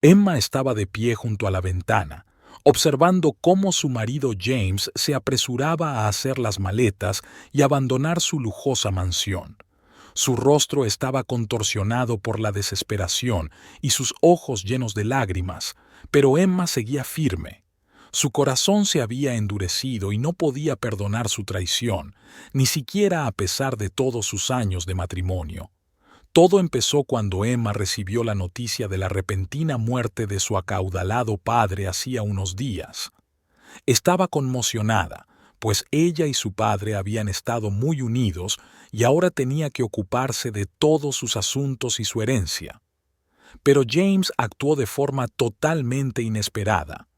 Emma estaba de pie junto a la ventana, observando cómo su marido James se apresuraba a hacer las maletas y abandonar su lujosa mansión. Su rostro estaba contorsionado por la desesperación y sus ojos llenos de lágrimas, pero Emma seguía firme. Su corazón se había endurecido y no podía perdonar su traición, ni siquiera a pesar de todos sus años de matrimonio. Todo empezó cuando Emma recibió la noticia de la repentina muerte de su acaudalado padre hacía unos días. Estaba conmocionada, pues ella y su padre habían estado muy unidos y ahora tenía que ocuparse de todos sus asuntos y su herencia. Pero James actuó de forma totalmente inesperada.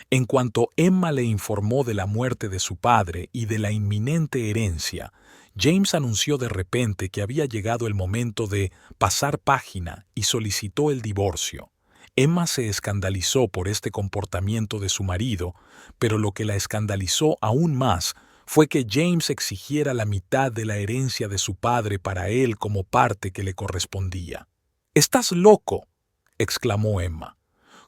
En cuanto Emma le informó de la muerte de su padre y de la inminente herencia, James anunció de repente que había llegado el momento de pasar página y solicitó el divorcio. Emma se escandalizó por este comportamiento de su marido, pero lo que la escandalizó aún más fue que James exigiera la mitad de la herencia de su padre para él como parte que le correspondía. «¡Estás loco!», exclamó Emma.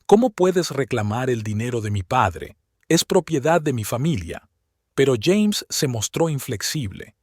«¿Cómo puedes reclamar el dinero de mi padre? Es propiedad de mi familia». Pero James se mostró inflexible.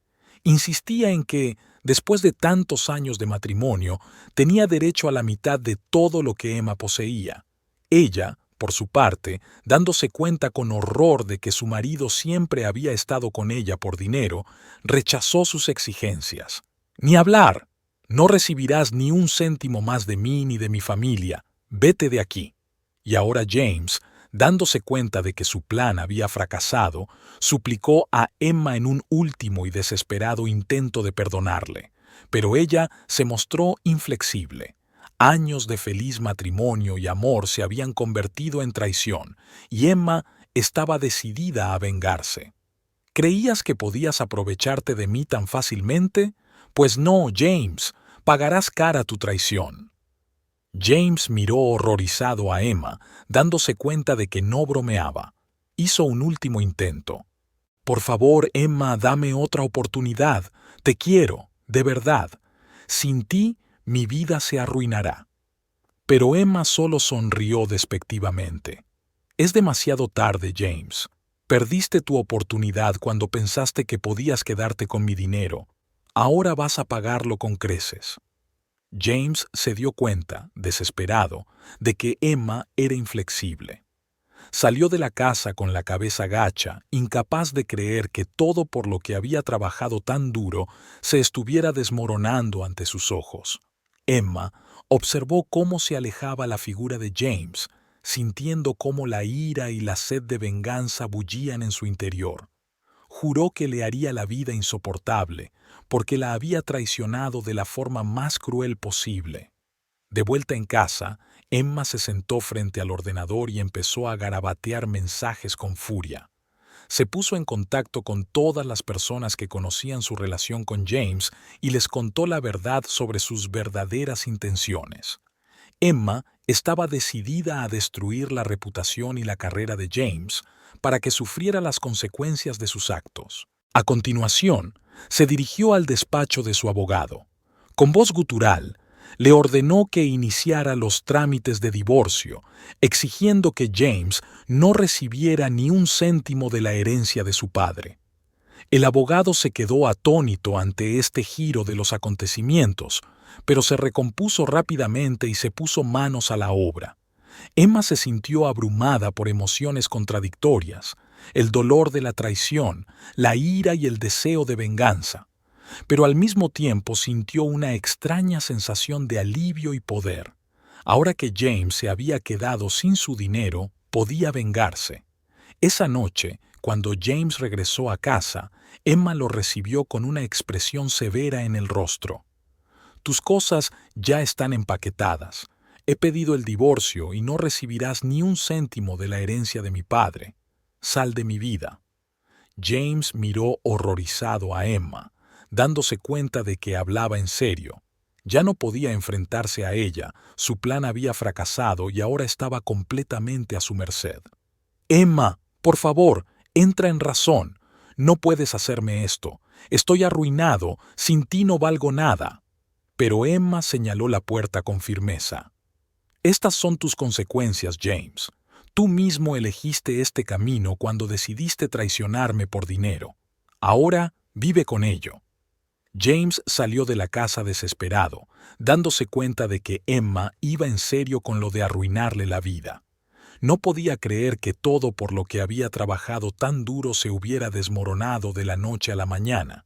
Insistía en que, después de tantos años de matrimonio, tenía derecho a la mitad de todo lo que Emma poseía. Ella, por su parte, dándose cuenta con horror de que su marido siempre había estado con ella por dinero, rechazó sus exigencias. «Ni hablar. No recibirás ni un céntimo más de mí ni de mi familia. Vete de aquí». Y ahora James, dándose cuenta de que su plan había fracasado, suplicó a Emma en un último y desesperado intento de perdonarle. Pero ella se mostró inflexible. Años de feliz matrimonio y amor se habían convertido en traición, y Emma estaba decidida a vengarse. «¿Creías que podías aprovecharte de mí tan fácilmente? Pues no, James, pagarás cara tu traición». James miró horrorizado a Emma, dándose cuenta de que no bromeaba. Hizo un último intento. «Por favor, Emma, dame otra oportunidad. Te quiero, de verdad. Sin ti, mi vida se arruinará». Pero Emma solo sonrió despectivamente. «Es demasiado tarde, James. Perdiste tu oportunidad cuando pensaste que podías quedarte con mi dinero. Ahora vas a pagarlo con creces». James se dio cuenta, desesperado, de que Emma era inflexible. Salió de la casa con la cabeza gacha, incapaz de creer que todo por lo que había trabajado tan duro se estuviera desmoronando ante sus ojos. Emma observó cómo se alejaba la figura de James, sintiendo cómo la ira y la sed de venganza bullían en su interior. Juró que le haría la vida insoportable, porque la había traicionado de la forma más cruel posible. De vuelta en casa, Emma se sentó frente al ordenador y empezó a garabatear mensajes con furia. Se puso en contacto con todas las personas que conocían su relación con James y les contó la verdad sobre sus verdaderas intenciones. Emma estaba decidida a destruir la reputación y la carrera de James para que sufriera las consecuencias de sus actos. A continuación, se dirigió al despacho de su abogado. Con voz gutural, le ordenó que iniciara los trámites de divorcio, exigiendo que James no recibiera ni un céntimo de la herencia de su padre. El abogado se quedó atónito ante este giro de los acontecimientos, pero se recompuso rápidamente y se puso manos a la obra. Emma se sintió abrumada por emociones contradictorias, el dolor de la traición, la ira y el deseo de venganza, pero al mismo tiempo sintió una extraña sensación de alivio y poder. Ahora que James se había quedado sin su dinero, podía vengarse. Esa noche, cuando James regresó a casa, Emma lo recibió con una expresión severa en el rostro. «Tus cosas ya están empaquetadas. He pedido el divorcio y no recibirás ni un céntimo de la herencia de mi padre. Sal de mi vida». James miró horrorizado a Emma, dándose cuenta de que hablaba en serio. Ya no podía enfrentarse a ella, su plan había fracasado y ahora estaba completamente a su merced. «Emma, por favor, entra en razón. No puedes hacerme esto. Estoy arruinado, sin ti no valgo nada». Pero Emma señaló la puerta con firmeza. Estas son tus consecuencias, James. Tú mismo elegiste este camino cuando decidiste traicionarme por dinero. Ahora vive con ello. James salió de la casa desesperado, dándose cuenta de que Emma iba en serio con lo de arruinarle la vida. No podía creer que todo por lo que había trabajado tan duro se hubiera desmoronado de la noche a la mañana.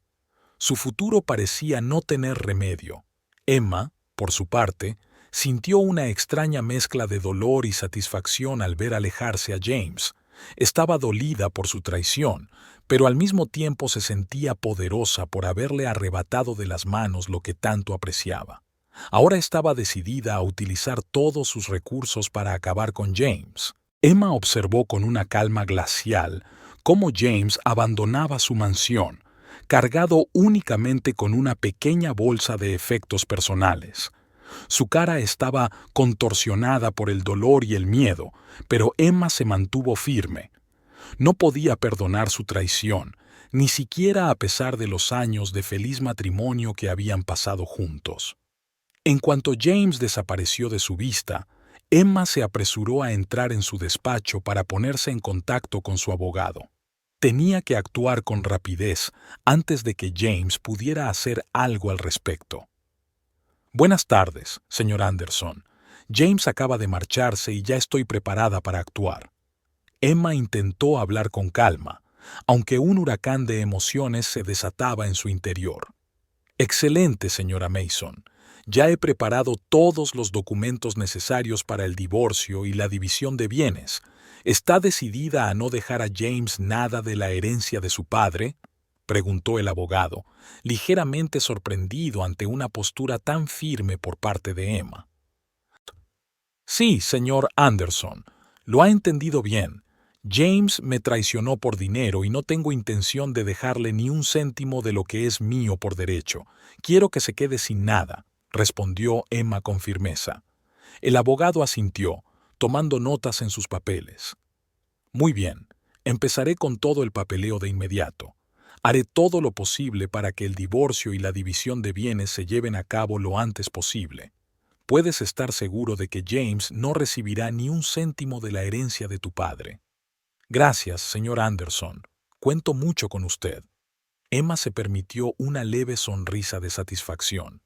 Su futuro parecía no tener remedio. Emma, por su parte, sintió una extraña mezcla de dolor y satisfacción al ver alejarse a James. Estaba dolida por su traición, pero al mismo tiempo se sentía poderosa por haberle arrebatado de las manos lo que tanto apreciaba. Ahora estaba decidida a utilizar todos sus recursos para acabar con James. Emma observó con una calma glacial cómo James abandonaba su mansión, cargado únicamente con una pequeña bolsa de efectos personales. Su cara estaba contorsionada por el dolor y el miedo, pero Emma se mantuvo firme. No podía perdonar su traición, ni siquiera a pesar de los años de feliz matrimonio que habían pasado juntos. En cuanto James desapareció de su vista, Emma se apresuró a entrar en su despacho para ponerse en contacto con su abogado. Tenía que actuar con rapidez antes de que James pudiera hacer algo al respecto. Buenas tardes, señor Anderson. James acaba de marcharse y ya estoy preparada para actuar. Emma intentó hablar con calma, aunque un huracán de emociones se desataba en su interior. Excelente, señora Mason. Ya he preparado todos los documentos necesarios para el divorcio y la división de bienes. ¿Está decidida a no dejar a James nada de la herencia de su padre?, preguntó el abogado, ligeramente sorprendido ante una postura tan firme por parte de Emma. Sí, señor Anderson, lo ha entendido bien. James me traicionó por dinero y no tengo intención de dejarle ni un céntimo de lo que es mío por derecho. Quiero que se quede sin nada, respondió Emma con firmeza. El abogado asintió, tomando notas en sus papeles. Muy bien, empezaré con todo el papeleo de inmediato. Haré todo lo posible para que el divorcio y la división de bienes se lleven a cabo lo antes posible. Puedes estar seguro de que James no recibirá ni un céntimo de la herencia de tu padre. Gracias, señor Anderson. Cuento mucho con usted. Emma se permitió una leve sonrisa de satisfacción.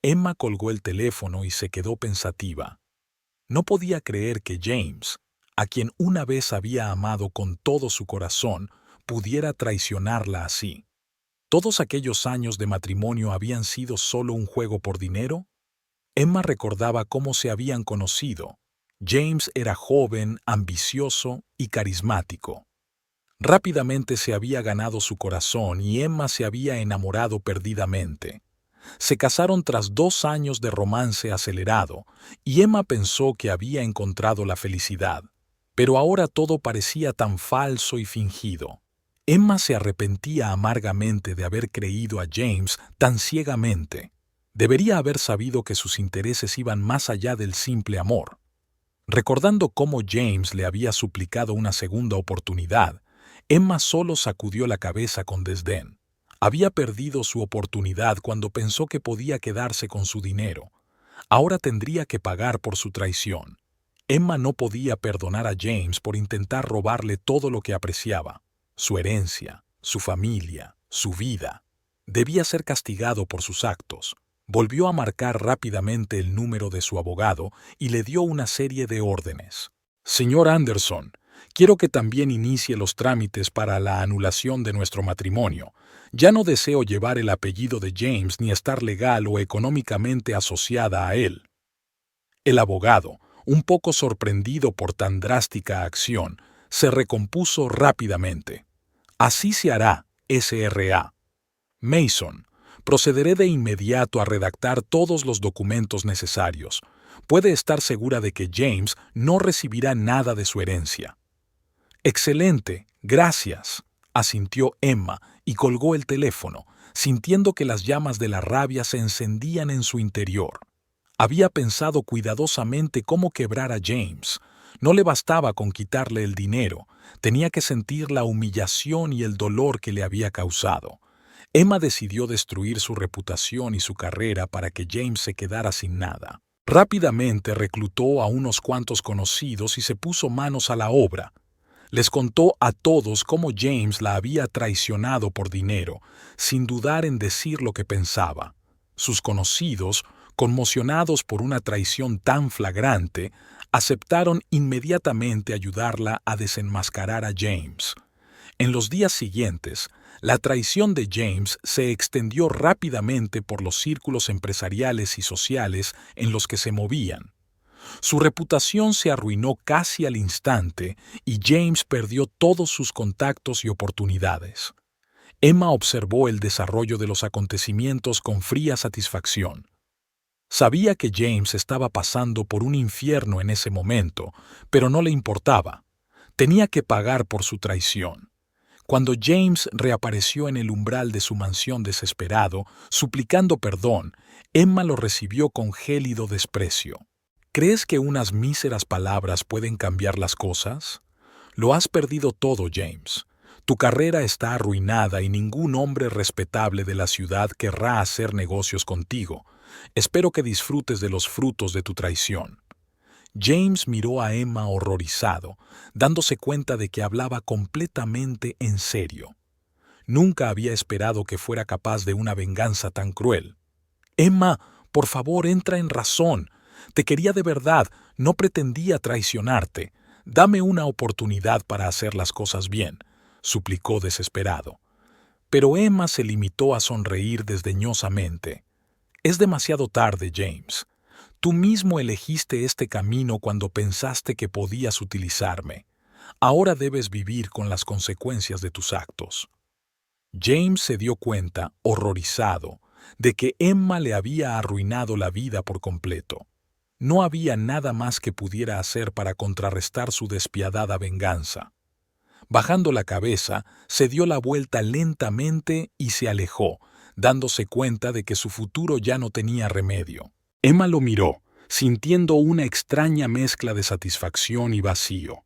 Emma colgó el teléfono y se quedó pensativa. No podía creer que James, a quien una vez había amado con todo su corazón, pudiera traicionarla así. ¿Todos aquellos años de matrimonio habían sido solo un juego por dinero? Emma recordaba cómo se habían conocido. James era joven, ambicioso y carismático. Rápidamente se había ganado su corazón y Emma se había enamorado perdidamente. Se casaron tras 2 años de romance acelerado y Emma pensó que había encontrado la felicidad. Pero ahora todo parecía tan falso y fingido. Emma se arrepentía amargamente de haber creído a James tan ciegamente. Debería haber sabido que sus intereses iban más allá del simple amor. Recordando cómo James le había suplicado una segunda oportunidad, Emma solo sacudió la cabeza con desdén. Había perdido su oportunidad cuando pensó que podía quedarse con su dinero. Ahora tendría que pagar por su traición. Emma no podía perdonar a James por intentar robarle todo lo que apreciaba. Su herencia, su familia, su vida. Debía ser castigado por sus actos. Volvió a marcar rápidamente el número de su abogado y le dio una serie de órdenes. Señor Anderson, quiero que también inicie los trámites para la anulación de nuestro matrimonio. Ya no deseo llevar el apellido de James ni estar legal o económicamente asociada a él. El abogado, un poco sorprendido por tan drástica acción, se recompuso rápidamente. Así se hará, S.R.A. Mason, procederé de inmediato a redactar todos los documentos necesarios. Puede estar segura de que James no recibirá nada de su herencia. Excelente, gracias, asintió Emma y colgó el teléfono, sintiendo que las llamas de la rabia se encendían en su interior. Había pensado cuidadosamente cómo quebrar a James. No le bastaba con quitarle el dinero, tenía que sentir la humillación y el dolor que le había causado. Emma decidió destruir su reputación y su carrera para que James se quedara sin nada. Rápidamente reclutó a unos cuantos conocidos y se puso manos a la obra. Les contó a todos cómo James la había traicionado por dinero, sin dudar en decir lo que pensaba. Sus conocidos, conmocionados por una traición tan flagrante, aceptaron inmediatamente ayudarla a desenmascarar a James. En los días siguientes, la traición de James se extendió rápidamente por los círculos empresariales y sociales en los que se movían. Su reputación se arruinó casi al instante y James perdió todos sus contactos y oportunidades. Emma observó el desarrollo de los acontecimientos con fría satisfacción. Sabía que James estaba pasando por un infierno en ese momento, pero no le importaba. Tenía que pagar por su traición. Cuando James reapareció en el umbral de su mansión desesperado, suplicando perdón, Emma lo recibió con gélido desprecio. ¿Crees que unas míseras palabras pueden cambiar las cosas? Lo has perdido todo, James. Tu carrera está arruinada y ningún hombre respetable de la ciudad querrá hacer negocios contigo. Espero que disfrutes de los frutos de tu traición. James miró a Emma horrorizado, dándose cuenta de que hablaba completamente en serio. Nunca había esperado que fuera capaz de una venganza tan cruel. Emma, por favor, entra en razón. Te quería de verdad, no pretendía traicionarte. Dame una oportunidad para hacer las cosas bien, suplicó desesperado. Pero Emma se limitó a sonreír desdeñosamente. Es demasiado tarde, James. Tú mismo elegiste este camino cuando pensaste que podías utilizarme. Ahora debes vivir con las consecuencias de tus actos. James se dio cuenta, horrorizado, de que Emma le había arruinado la vida por completo. No había nada más que pudiera hacer para contrarrestar su despiadada venganza. Bajando la cabeza, se dio la vuelta lentamente y se alejó, dándose cuenta de que su futuro ya no tenía remedio. Emma lo miró, sintiendo una extraña mezcla de satisfacción y vacío.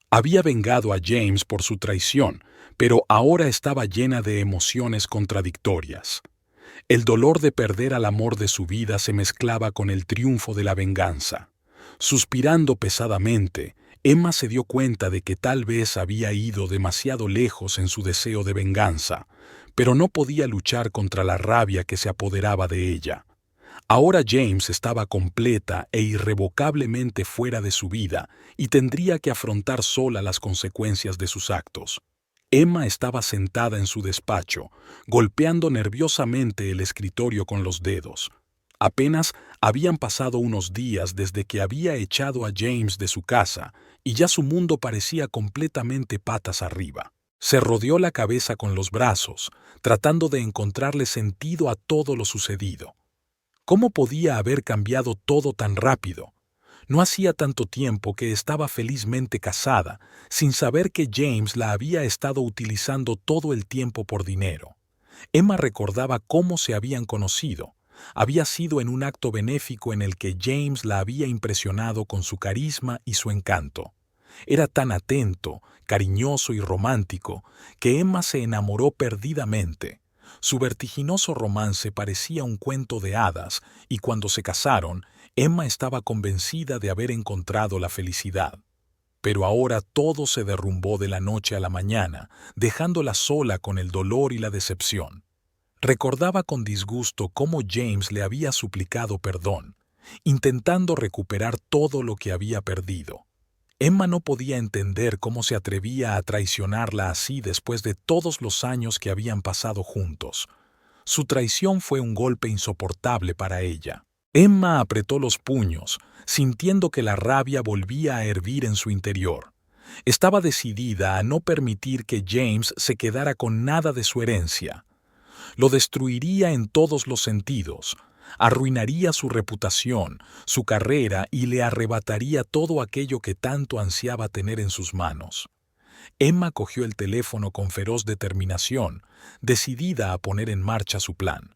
Había vengado a James por su traición, pero ahora estaba llena de emociones contradictorias. El dolor de perder al amor de su vida se mezclaba con el triunfo de la venganza. Suspirando pesadamente, Emma se dio cuenta de que tal vez había ido demasiado lejos en su deseo de venganza, pero no podía luchar contra la rabia que se apoderaba de ella. Ahora James estaba completa e irrevocablemente fuera de su vida y tendría que afrontar sola las consecuencias de sus actos. Emma estaba sentada en su despacho, golpeando nerviosamente el escritorio con los dedos. Apenas habían pasado unos días desde que había echado a James de su casa y ya su mundo parecía completamente patas arriba. Se rodeó la cabeza con los brazos, tratando de encontrarle sentido a todo lo sucedido. ¿Cómo podía haber cambiado todo tan rápido? No hacía tanto tiempo que estaba felizmente casada, sin saber que James la había estado utilizando todo el tiempo por dinero. Emma recordaba cómo se habían conocido. Había sido en un acto benéfico en el que James la había impresionado con su carisma y su encanto. Era tan atento, cariñoso y romántico que Emma se enamoró perdidamente. Su vertiginoso romance parecía un cuento de hadas y cuando se casaron, Emma estaba convencida de haber encontrado la felicidad. Pero ahora todo se derrumbó de la noche a la mañana, dejándola sola con el dolor y la decepción. Recordaba con disgusto cómo James le había suplicado perdón, intentando recuperar todo lo que había perdido. Emma no podía entender cómo se atrevía a traicionarla así después de todos los años que habían pasado juntos. Su traición fue un golpe insoportable para ella. Emma apretó los puños, sintiendo que la rabia volvía a hervir en su interior. Estaba decidida a no permitir que James se quedara con nada de su herencia. Lo destruiría en todos los sentidos. Arruinaría su reputación, su carrera y le arrebataría todo aquello que tanto ansiaba tener en sus manos. Emma cogió el teléfono con feroz determinación, decidida a poner en marcha su plan.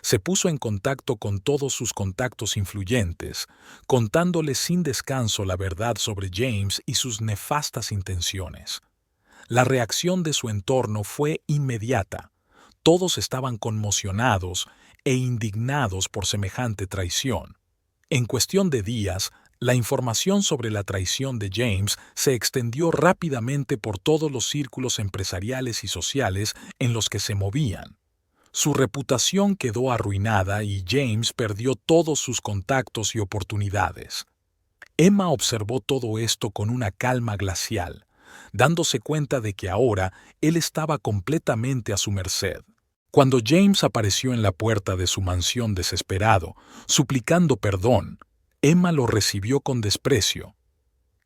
Se puso en contacto con todos sus contactos influyentes, contándoles sin descanso la verdad sobre James y sus nefastas intenciones. La reacción de su entorno fue inmediata. Todos estaban conmocionados e indignados por semejante traición. En cuestión de días, la información sobre la traición de James se extendió rápidamente por todos los círculos empresariales y sociales en los que se movían. Su reputación quedó arruinada y James perdió todos sus contactos y oportunidades. Emma observó todo esto con una calma glacial, dándose cuenta de que ahora él estaba completamente a su merced. Cuando James apareció en la puerta de su mansión desesperado, suplicando perdón, Emma lo recibió con desprecio.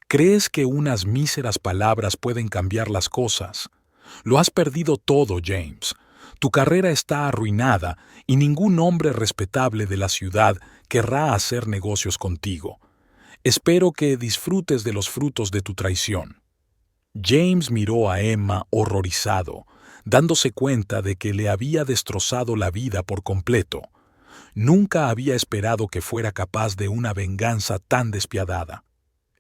¿Crees que unas míseras palabras pueden cambiar las cosas? Lo has perdido todo, James. Tu carrera está arruinada y ningún hombre respetable de la ciudad querrá hacer negocios contigo. Espero que disfrutes de los frutos de tu traición. James miró a Emma horrorizado, dándose cuenta de que le había destrozado la vida por completo. Nunca había esperado que fuera capaz de una venganza tan despiadada.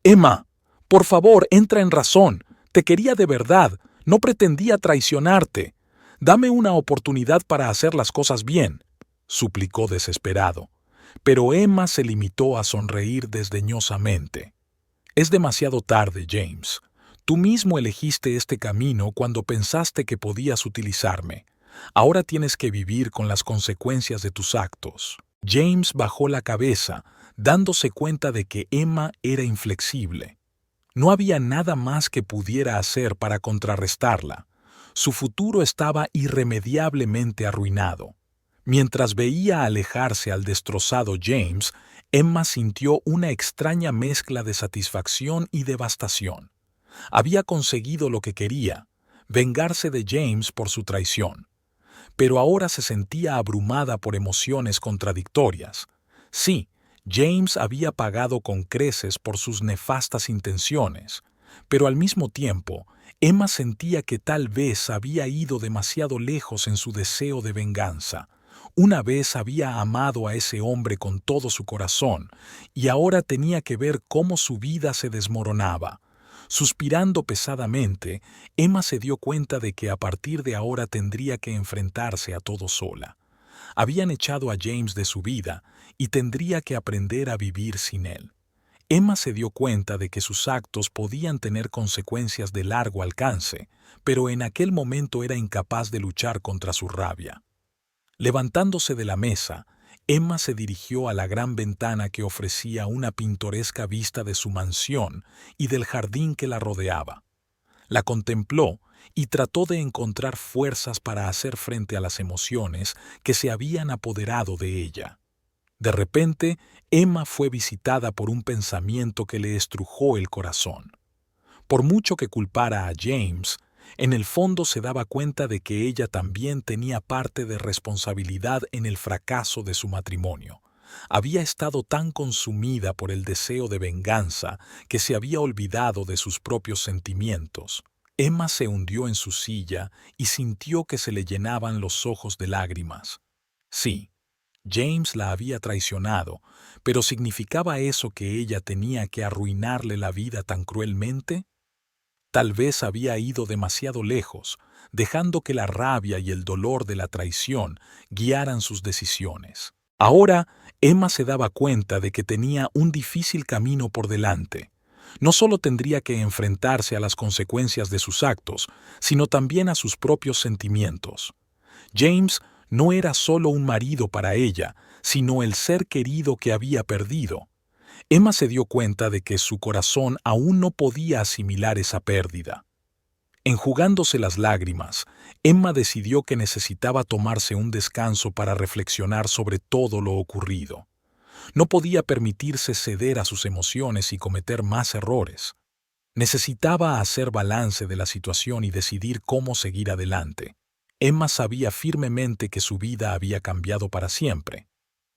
Emma, por favor, entra en razón. Te quería de verdad. No pretendía traicionarte. Dame una oportunidad para hacer las cosas bien, suplicó desesperado. Pero Emma se limitó a sonreír desdeñosamente. Es demasiado tarde, James. Tú mismo elegiste este camino cuando pensaste que podías utilizarme. Ahora tienes que vivir con las consecuencias de tus actos. James bajó la cabeza, dándose cuenta de que Emma era inflexible. No había nada más que pudiera hacer para contrarrestarla. Su futuro estaba irremediablemente arruinado. Mientras veía alejarse al destrozado James, Emma sintió una extraña mezcla de satisfacción y devastación. Había conseguido lo que quería, vengarse de James por su traición. Pero ahora se sentía abrumada por emociones contradictorias. Sí, James había pagado con creces por sus nefastas intenciones, pero al mismo tiempo, Emma sentía que tal vez había ido demasiado lejos en su deseo de venganza. Una vez había amado a ese hombre con todo su corazón, y ahora tenía que ver cómo su vida se desmoronaba. Suspirando pesadamente, Emma se dio cuenta de que a partir de ahora tendría que enfrentarse a todo sola. Habían echado a James de su vida y tendría que aprender a vivir sin él. Emma se dio cuenta de que sus actos podían tener consecuencias de largo alcance, pero en aquel momento era incapaz de luchar contra su rabia. Levantándose de la mesa, Emma se dirigió a la gran ventana que ofrecía una pintoresca vista de su mansión y del jardín que la rodeaba. La contempló y trató de encontrar fuerzas para hacer frente a las emociones que se habían apoderado de ella. De repente, Emma fue visitada por un pensamiento que le estrujó el corazón. Por mucho que culpara a James, en el fondo se daba cuenta de que ella también tenía parte de responsabilidad en el fracaso de su matrimonio. Había estado tan consumida por el deseo de venganza que se había olvidado de sus propios sentimientos. Emma se hundió en su silla y sintió que se le llenaban los ojos de lágrimas. Sí, James la había traicionado, pero ¿significaba eso que ella tenía que arruinarle la vida tan cruelmente? Tal vez había ido demasiado lejos, dejando que la rabia y el dolor de la traición guiaran sus decisiones. Ahora, Emma se daba cuenta de que tenía un difícil camino por delante. No solo tendría que enfrentarse a las consecuencias de sus actos, sino también a sus propios sentimientos. James no era solo un marido para ella, sino el ser querido que había perdido. Emma se dio cuenta de que su corazón aún no podía asimilar esa pérdida. Enjugándose las lágrimas, Emma decidió que necesitaba tomarse un descanso para reflexionar sobre todo lo ocurrido. No podía permitirse ceder a sus emociones y cometer más errores. Necesitaba hacer balance de la situación y decidir cómo seguir adelante. Emma sabía firmemente que su vida había cambiado para siempre,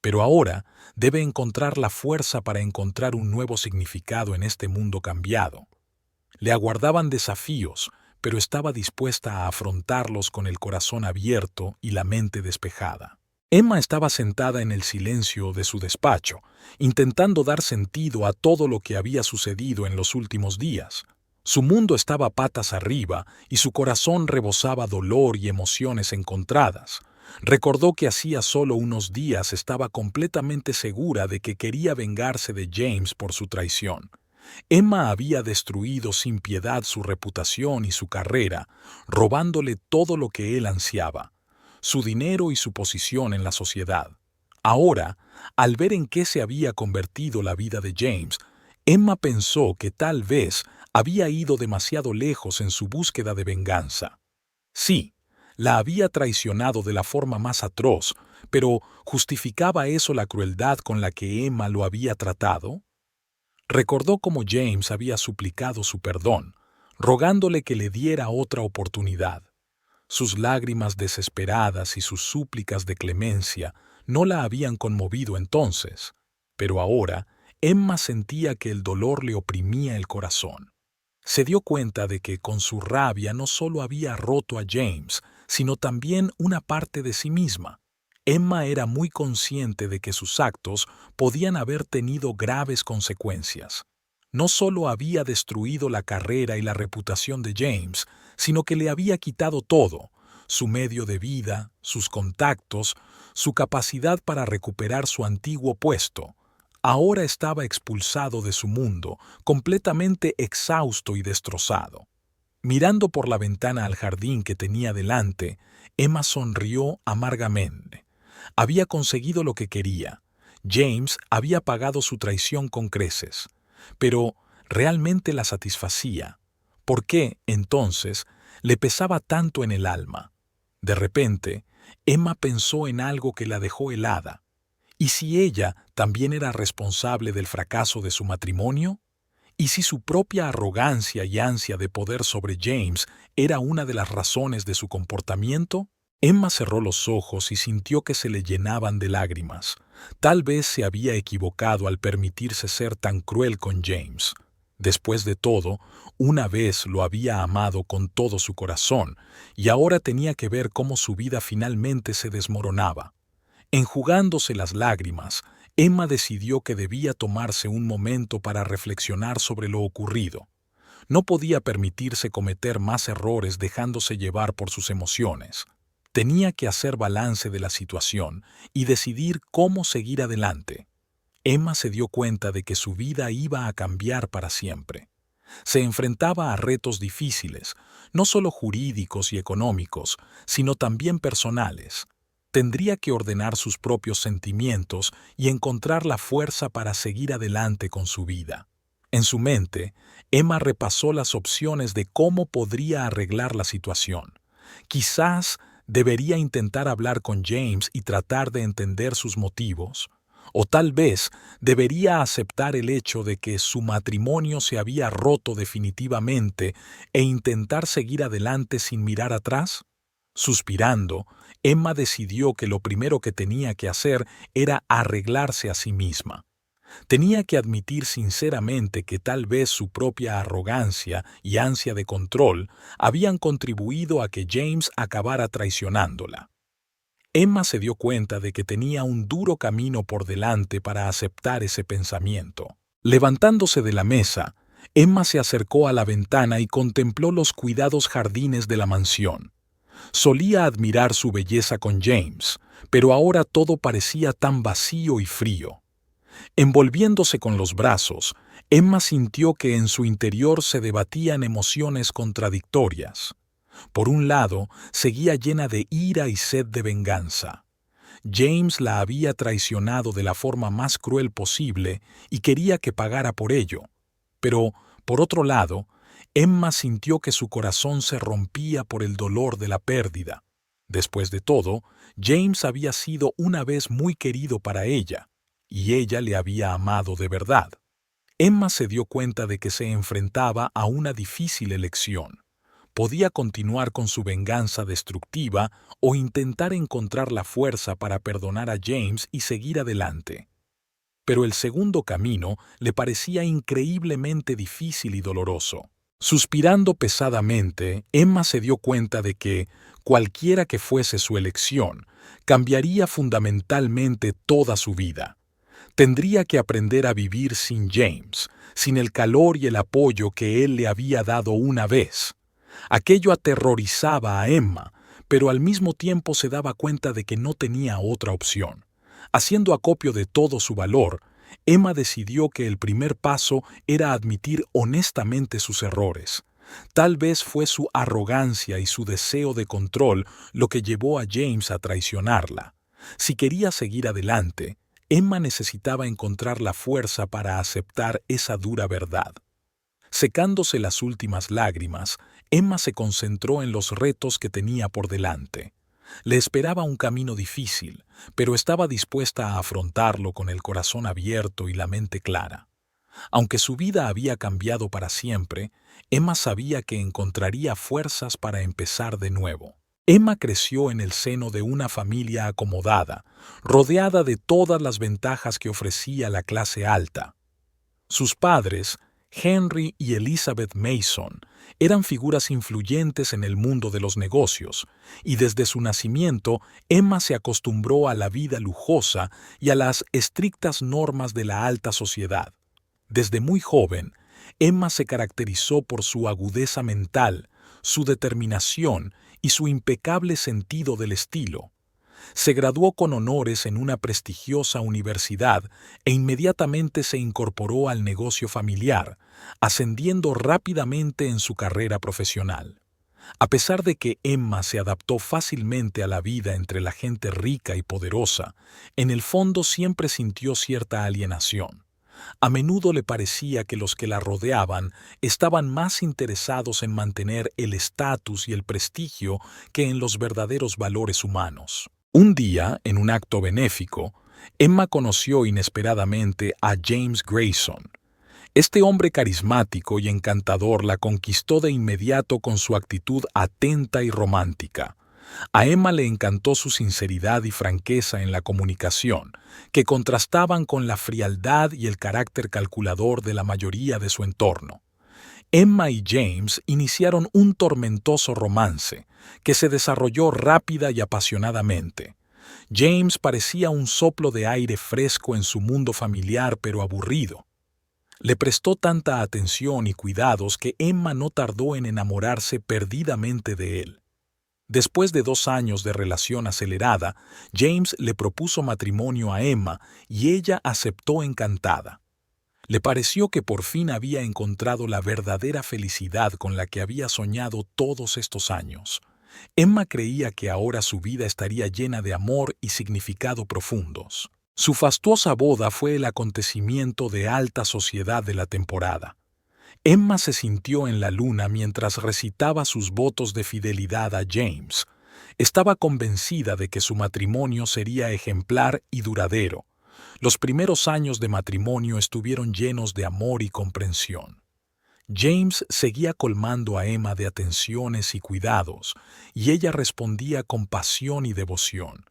pero ahora debe encontrar la fuerza para encontrar un nuevo significado en este mundo cambiado. Le aguardaban desafíos, pero estaba dispuesta a afrontarlos con el corazón abierto y la mente despejada. Emma estaba sentada en el silencio de su despacho, intentando dar sentido a todo lo que había sucedido en los últimos días. Su mundo estaba patas arriba y su corazón rebosaba dolor y emociones encontradas. Recordó que hacía solo unos días estaba completamente segura de que quería vengarse de James por su traición. Emma había destruido sin piedad su reputación y su carrera, robándole todo lo que él ansiaba, su dinero y su posición en la sociedad. Ahora, al ver en qué se había convertido la vida de James, Emma pensó que tal vez había ido demasiado lejos en su búsqueda de venganza. Sí, la había traicionado de la forma más atroz, pero ¿justificaba eso la crueldad con la que Emma lo había tratado? Recordó cómo James había suplicado su perdón, rogándole que le diera otra oportunidad. Sus lágrimas desesperadas y sus súplicas de clemencia no la habían conmovido entonces, pero ahora Emma sentía que el dolor le oprimía el corazón. Se dio cuenta de que con su rabia no solo había roto a James, sino también una parte de sí misma. Emma era muy consciente de que sus actos podían haber tenido graves consecuencias. No solo había destruido la carrera y la reputación de James, sino que le había quitado todo: su medio de vida, sus contactos, su capacidad para recuperar su antiguo puesto. Ahora estaba expulsado de su mundo, completamente exhausto y destrozado. Mirando por la ventana al jardín que tenía delante, Emma sonrió amargamente. Había conseguido lo que quería. James había pagado su traición con creces. Pero ¿realmente la satisfacía? ¿Por qué, entonces, le pesaba tanto en el alma? De repente, Emma pensó en algo que la dejó helada. ¿Y si ella también era responsable del fracaso de su matrimonio? ¿Y si su propia arrogancia y ansia de poder sobre James era una de las razones de su comportamiento? Emma cerró los ojos y sintió que se le llenaban de lágrimas. Tal vez se había equivocado al permitirse ser tan cruel con James. Después de todo, una vez lo había amado con todo su corazón, y ahora tenía que ver cómo su vida finalmente se desmoronaba. Enjugándose las lágrimas, Emma decidió que debía tomarse un momento para reflexionar sobre lo ocurrido. No podía permitirse cometer más errores dejándose llevar por sus emociones. Tenía que hacer balance de la situación y decidir cómo seguir adelante. Emma se dio cuenta de que su vida iba a cambiar para siempre. Se enfrentaba a retos difíciles, no solo jurídicos y económicos, sino también personales. Tendría que ordenar sus propios sentimientos y encontrar la fuerza para seguir adelante con su vida. En su mente, Emma repasó las opciones de cómo podría arreglar la situación. Quizás debería intentar hablar con James y tratar de entender sus motivos. O tal vez debería aceptar el hecho de que su matrimonio se había roto definitivamente e intentar seguir adelante sin mirar atrás. Suspirando, Emma decidió que lo primero que tenía que hacer era arreglarse a sí misma. Tenía que admitir sinceramente que tal vez su propia arrogancia y ansia de control habían contribuido a que James acabara traicionándola. Emma se dio cuenta de que tenía un duro camino por delante para aceptar ese pensamiento. Levantándose de la mesa, Emma se acercó a la ventana y contempló los cuidados jardines de la mansión. Solía admirar su belleza con James, pero ahora todo parecía tan vacío y frío. Envolviéndose con los brazos, Emma sintió que en su interior se debatían emociones contradictorias. Por un lado, seguía llena de ira y sed de venganza. James la había traicionado de la forma más cruel posible y quería que pagara por ello. Pero, por otro lado, Emma sintió que su corazón se rompía por el dolor de la pérdida. Después de todo, James había sido una vez muy querido para ella, y ella le había amado de verdad. Emma se dio cuenta de que se enfrentaba a una difícil elección. Podía continuar con su venganza destructiva o intentar encontrar la fuerza para perdonar a James y seguir adelante. Pero el segundo camino le parecía increíblemente difícil y doloroso. Suspirando pesadamente, Emma se dio cuenta de que, cualquiera que fuese su elección, cambiaría fundamentalmente toda su vida. Tendría que aprender a vivir sin James, sin el calor y el apoyo que él le había dado una vez. Aquello aterrorizaba a Emma, pero al mismo tiempo se daba cuenta de que no tenía otra opción. Haciendo acopio de todo su valor, Emma decidió que el primer paso era admitir honestamente sus errores. Tal vez fue su arrogancia y su deseo de control lo que llevó a James a traicionarla. Si quería seguir adelante, Emma necesitaba encontrar la fuerza para aceptar esa dura verdad. Secándose las últimas lágrimas, Emma se concentró en los retos que tenía por delante. Le esperaba un camino difícil, pero estaba dispuesta a afrontarlo con el corazón abierto y la mente clara. Aunque su vida había cambiado para siempre, Emma sabía que encontraría fuerzas para empezar de nuevo. Emma creció en el seno de una familia acomodada, rodeada de todas las ventajas que ofrecía la clase alta. Sus padres, Henry y Elizabeth Mason, eran figuras influyentes en el mundo de los negocios, y desde su nacimiento Emma se acostumbró a la vida lujosa y a las estrictas normas de la alta sociedad. Desde muy joven, Emma se caracterizó por su agudeza mental, su determinación y su impecable sentido del estilo. Se graduó con honores en una prestigiosa universidad e inmediatamente se incorporó al negocio familiar, ascendiendo rápidamente en su carrera profesional. A pesar de que Emma se adaptó fácilmente a la vida entre la gente rica y poderosa, en el fondo siempre sintió cierta alienación. A menudo le parecía que los que la rodeaban estaban más interesados en mantener el estatus y el prestigio que en los verdaderos valores humanos. Un día, en un acto benéfico, Emma conoció inesperadamente a James Grayson. Este hombre carismático y encantador la conquistó de inmediato con su actitud atenta y romántica. A Emma le encantó su sinceridad y franqueza en la comunicación, que contrastaban con la frialdad y el carácter calculador de la mayoría de su entorno. Emma y James iniciaron un tormentoso romance, que se desarrolló rápida y apasionadamente. James parecía un soplo de aire fresco en su mundo familiar pero aburrido. Le prestó tanta atención y cuidados que Emma no tardó en enamorarse perdidamente de él. Después de 2 años de relación acelerada, James le propuso matrimonio a Emma y ella aceptó encantada. Le pareció que por fin había encontrado la verdadera felicidad con la que había soñado todos estos años. Emma creía que ahora su vida estaría llena de amor y significado profundos. Su fastuosa boda fue el acontecimiento de alta sociedad de la temporada. Emma se sintió en la luna mientras recitaba sus votos de fidelidad a James. Estaba convencida de que su matrimonio sería ejemplar y duradero. Los primeros años de matrimonio estuvieron llenos de amor y comprensión. James seguía colmando a Emma de atenciones y cuidados, y ella respondía con pasión y devoción.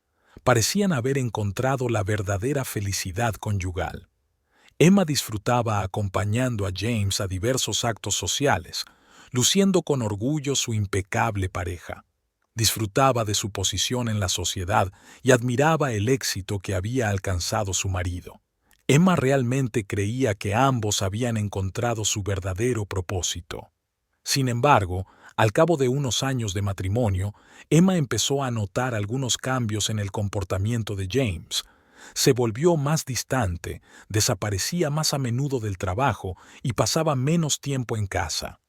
Parecían haber encontrado la verdadera felicidad conyugal. Emma disfrutaba acompañando a James a diversos actos sociales, luciendo con orgullo su impecable pareja. Disfrutaba de su posición en la sociedad y admiraba el éxito que había alcanzado su marido. Emma realmente creía que ambos habían encontrado su verdadero propósito. Sin embargo, al cabo de unos años de matrimonio, Emma empezó a notar algunos cambios en el comportamiento de James. Se volvió más distante, desaparecía más a menudo del trabajo y pasaba menos tiempo en casa.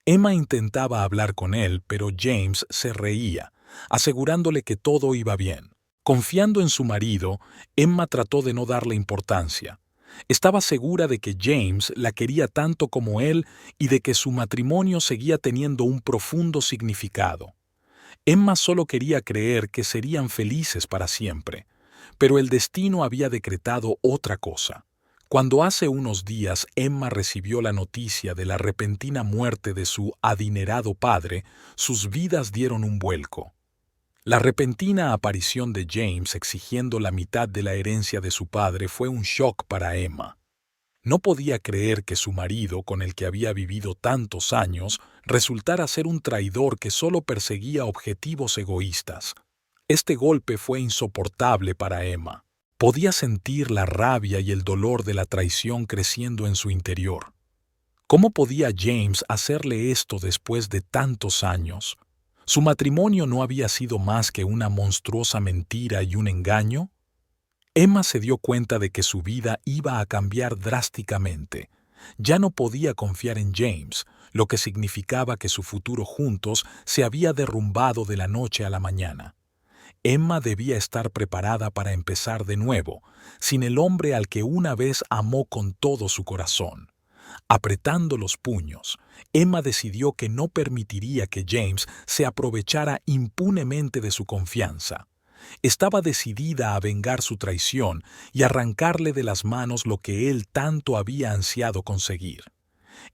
Emma intentaba hablar con él, pero James se reía, asegurándole que todo iba bien. Confiando en su marido, Emma trató de no darle importancia. Estaba segura de que James la quería tanto como él y de que su matrimonio seguía teniendo un profundo significado. Emma solo quería creer que serían felices para siempre, pero el destino había decretado otra cosa. Cuando hace unos días Emma recibió la noticia de la repentina muerte de su adinerado padre, sus vidas dieron un vuelco. La repentina aparición de James exigiendo la mitad de la herencia de su padre fue un shock para Emma. No podía creer que su marido, con el que había vivido tantos años, resultara ser un traidor que solo perseguía objetivos egoístas. Este golpe fue insoportable para Emma. Podía sentir la rabia y el dolor de la traición creciendo en su interior. ¿Cómo podía James hacerle esto después de tantos años? ¿Su matrimonio no había sido más que una monstruosa mentira y un engaño? Emma se dio cuenta de que su vida iba a cambiar drásticamente. Ya no podía confiar en James, lo que significaba que su futuro juntos se había derrumbado de la noche a la mañana. Emma debía estar preparada para empezar de nuevo, sin el hombre al que una vez amó con todo su corazón. Apretando los puños, Emma decidió que no permitiría que James se aprovechara impunemente de su confianza. Estaba decidida a vengar su traición y arrancarle de las manos lo que él tanto había ansiado conseguir.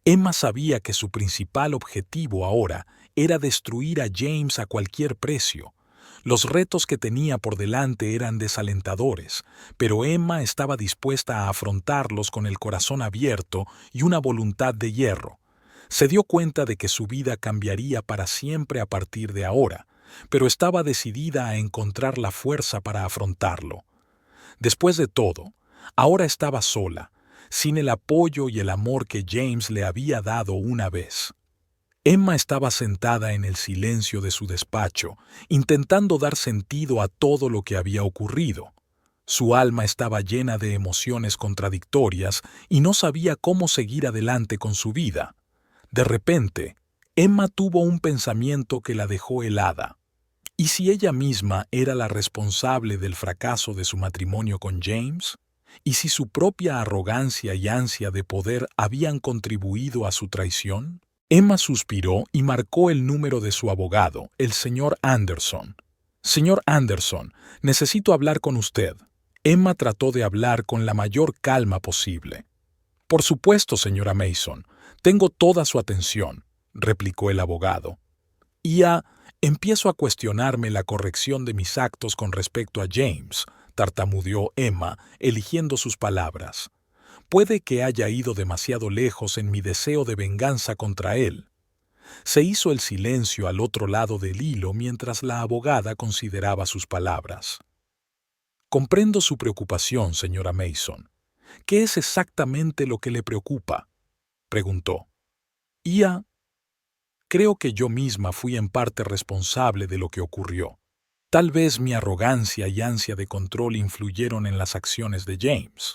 Emma sabía que su principal objetivo ahora era destruir a James a cualquier precio. Los retos que tenía por delante eran desalentadores, pero Emma estaba dispuesta a afrontarlos con el corazón abierto y una voluntad de hierro. Se dio cuenta de que su vida cambiaría para siempre a partir de ahora, pero estaba decidida a encontrar la fuerza para afrontarlo. Después de todo, ahora estaba sola, sin el apoyo y el amor que James le había dado una vez. Emma estaba sentada en el silencio de su despacho, intentando dar sentido a todo lo que había ocurrido. Su alma estaba llena de emociones contradictorias y no sabía cómo seguir adelante con su vida. De repente, Emma tuvo un pensamiento que la dejó helada. ¿Y si ella misma era la responsable del fracaso de su matrimonio con James? ¿Y si su propia arrogancia y ansia de poder habían contribuido a su traición? Emma suspiró y marcó el número de su abogado, el señor Anderson. «Señor Anderson, necesito hablar con usted». Emma trató de hablar con la mayor calma posible. «Por supuesto, señora Mason, tengo toda su atención», replicó el abogado. Empiezo a cuestionarme la corrección de mis actos con respecto a James», tartamudeó Emma, eligiendo sus palabras. «Puede que haya ido demasiado lejos en mi deseo de venganza contra él». Se hizo el silencio al otro lado del hilo mientras la abogada consideraba sus palabras. «Comprendo su preocupación, señora Mason. ¿Qué es exactamente lo que le preocupa?», preguntó. «Creo que yo misma fui en parte responsable de lo que ocurrió. Tal vez mi arrogancia y ansia de control influyeron en las acciones de James».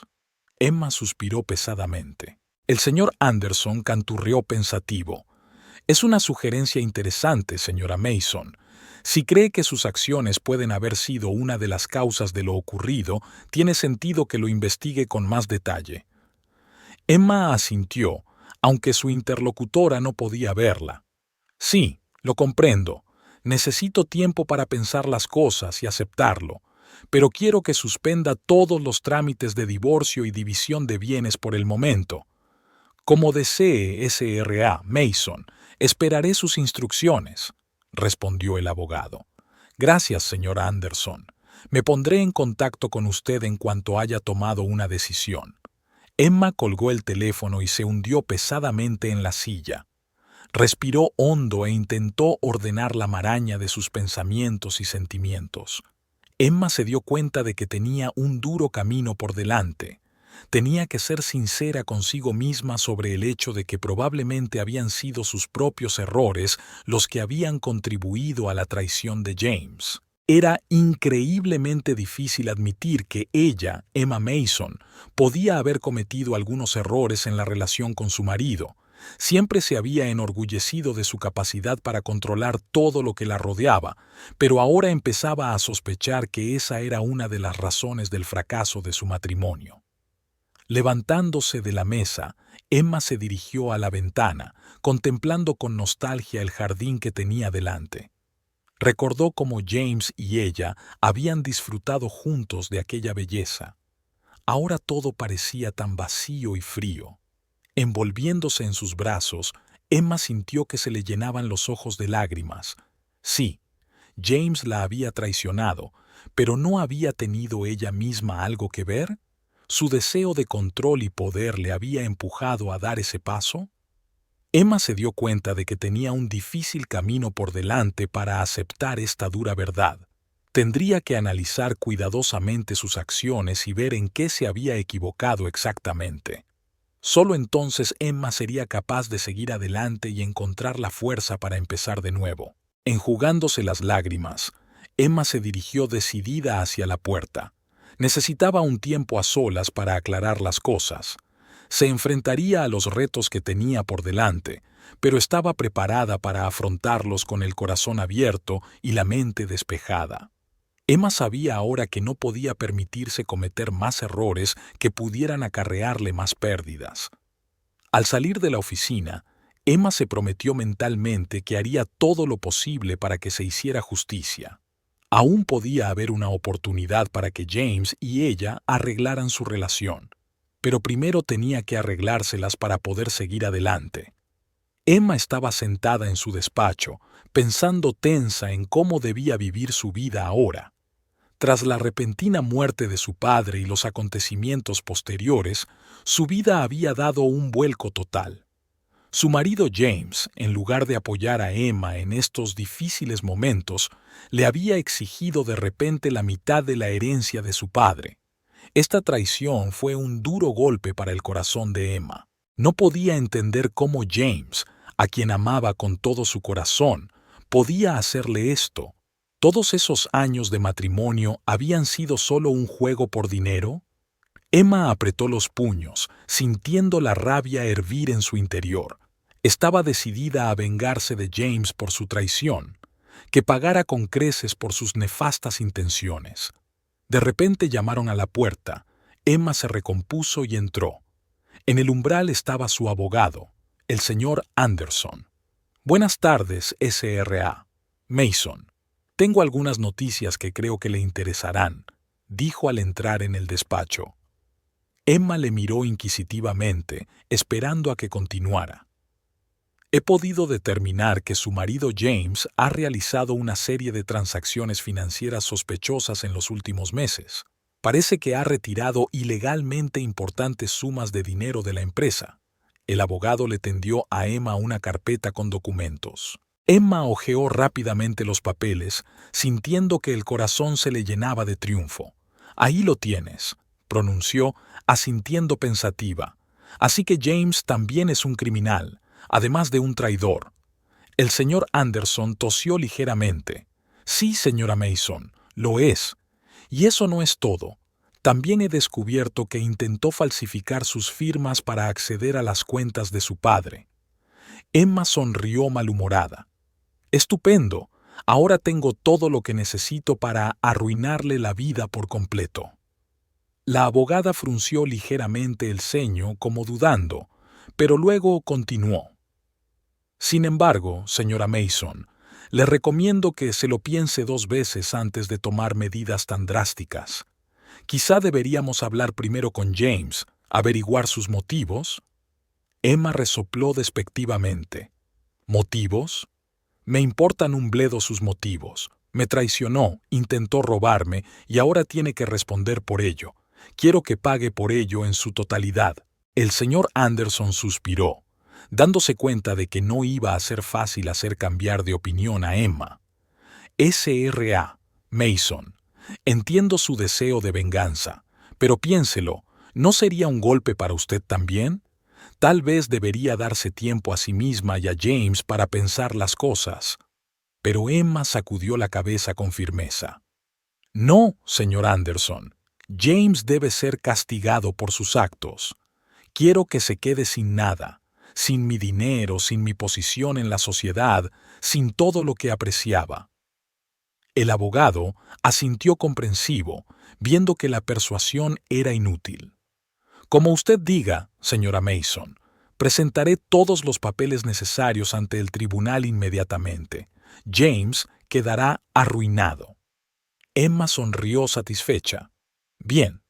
Emma suspiró pesadamente. El señor Anderson canturreó pensativo. «Es una sugerencia interesante, señora Mason. Si cree que sus acciones pueden haber sido una de las causas de lo ocurrido, tiene sentido que lo investigue con más detalle». Emma asintió, aunque su interlocutora no podía verla. «Sí, lo comprendo. Necesito tiempo para pensar las cosas y aceptarlo, pero quiero que suspenda todos los trámites de divorcio y división de bienes por el momento. Como desee, S.R.A. Mason, esperaré sus instrucciones», respondió el abogado. «Gracias, señora Anderson. Me pondré en contacto con usted en cuanto haya tomado una decisión». Emma colgó el teléfono y se hundió pesadamente en la silla. Respiró hondo e intentó ordenar la maraña de sus pensamientos y sentimientos. Emma se dio cuenta de que tenía un duro camino por delante. Tenía que ser sincera consigo misma sobre el hecho de que probablemente habían sido sus propios errores los que habían contribuido a la traición de James. Era increíblemente difícil admitir que ella, Emma Mason, podía haber cometido algunos errores en la relación con su marido. Siempre se había enorgullecido de su capacidad para controlar todo lo que la rodeaba, pero ahora empezaba a sospechar que esa era una de las razones del fracaso de su matrimonio. Levantándose de la mesa, Emma se dirigió a la ventana, contemplando con nostalgia el jardín que tenía delante. Recordó cómo James y ella habían disfrutado juntos de aquella belleza. Ahora todo parecía tan vacío y frío. Envolviéndose en sus brazos, Emma sintió que se le llenaban los ojos de lágrimas. Sí, James la había traicionado, pero ¿no había tenido ella misma algo que ver? ¿Su deseo de control y poder le había empujado a dar ese paso? Emma se dio cuenta de que tenía un difícil camino por delante para aceptar esta dura verdad. Tendría que analizar cuidadosamente sus acciones y ver en qué se había equivocado exactamente. Solo entonces Emma sería capaz de seguir adelante y encontrar la fuerza para empezar de nuevo. Enjugándose las lágrimas, Emma se dirigió decidida hacia la puerta. Necesitaba un tiempo a solas para aclarar las cosas. Se enfrentaría a los retos que tenía por delante, pero estaba preparada para afrontarlos con el corazón abierto y la mente despejada. Emma sabía ahora que no podía permitirse cometer más errores que pudieran acarrearle más pérdidas. Al salir de la oficina, Emma se prometió mentalmente que haría todo lo posible para que se hiciera justicia. Aún podía haber una oportunidad para que James y ella arreglaran su relación, pero primero tenía que arreglárselas para poder seguir adelante. Emma estaba sentada en su despacho, pensando tensa en cómo debía vivir su vida ahora. Tras la repentina muerte de su padre y los acontecimientos posteriores, su vida había dado un vuelco total. Su marido James, en lugar de apoyar a Emma en estos difíciles momentos, le había exigido de repente la mitad de la herencia de su padre. Esta traición fue un duro golpe para el corazón de Emma. No podía entender cómo James, a quien amaba con todo su corazón, podía hacerle esto. ¿Todos esos años de matrimonio habían sido solo un juego por dinero? Emma apretó los puños, sintiendo la rabia hervir en su interior. Estaba decidida a vengarse de James por su traición, que pagara con creces por sus nefastas intenciones. De repente llamaron a la puerta. Emma se recompuso y entró. En el umbral estaba su abogado, el señor Anderson. «Buenas tardes, Sra. Mason. Tengo algunas noticias que creo que le interesarán», dijo al entrar en el despacho. Emma le miró inquisitivamente, esperando a que continuara. «He podido determinar que su marido James ha realizado una serie de transacciones financieras sospechosas en los últimos meses. Parece que ha retirado ilegalmente importantes sumas de dinero de la empresa». El abogado le tendió a Emma una carpeta con documentos. Emma hojeó rápidamente los papeles, sintiendo que el corazón se le llenaba de triunfo. «Ahí lo tienes», pronunció, asintiendo pensativa. «Así que James también es un criminal, además de un traidor». El señor Anderson tosió ligeramente. «Sí, señora Mason, lo es. Y eso no es todo. También he descubierto que intentó falsificar sus firmas para acceder a las cuentas de su padre». Emma sonrió malhumorada. «Estupendo. Ahora tengo todo lo que necesito para arruinarle la vida por completo». La abogada frunció ligeramente el ceño como dudando, pero luego continuó. «Sin embargo, señora Mason, le recomiendo que se lo piense 2 veces antes de tomar medidas tan drásticas. Quizá deberíamos hablar primero con James, averiguar sus motivos». Emma resopló despectivamente. «¿Motivos? Me importan un bledo sus motivos. Me traicionó, intentó robarme y ahora tiene que responder por ello. Quiero que pague por ello en su totalidad». El señor Anderson suspiró, dándose cuenta de que no iba a ser fácil hacer cambiar de opinión a Emma. «Sra. Mason, entiendo su deseo de venganza, pero piénselo, ¿no sería un golpe para usted también? Tal vez debería darse tiempo a sí misma y a James para pensar las cosas». Pero Emma sacudió la cabeza con firmeza. «No, señor Anderson. James debe ser castigado por sus actos. Quiero que se quede sin nada, sin mi dinero, sin mi posición en la sociedad, sin todo lo que apreciaba». El abogado asintió comprensivo, viendo que la persuasión era inútil. «Como usted diga, señora Mason, presentaré todos los papeles necesarios ante el tribunal inmediatamente. James quedará arruinado». Emma sonrió satisfecha. «Bien,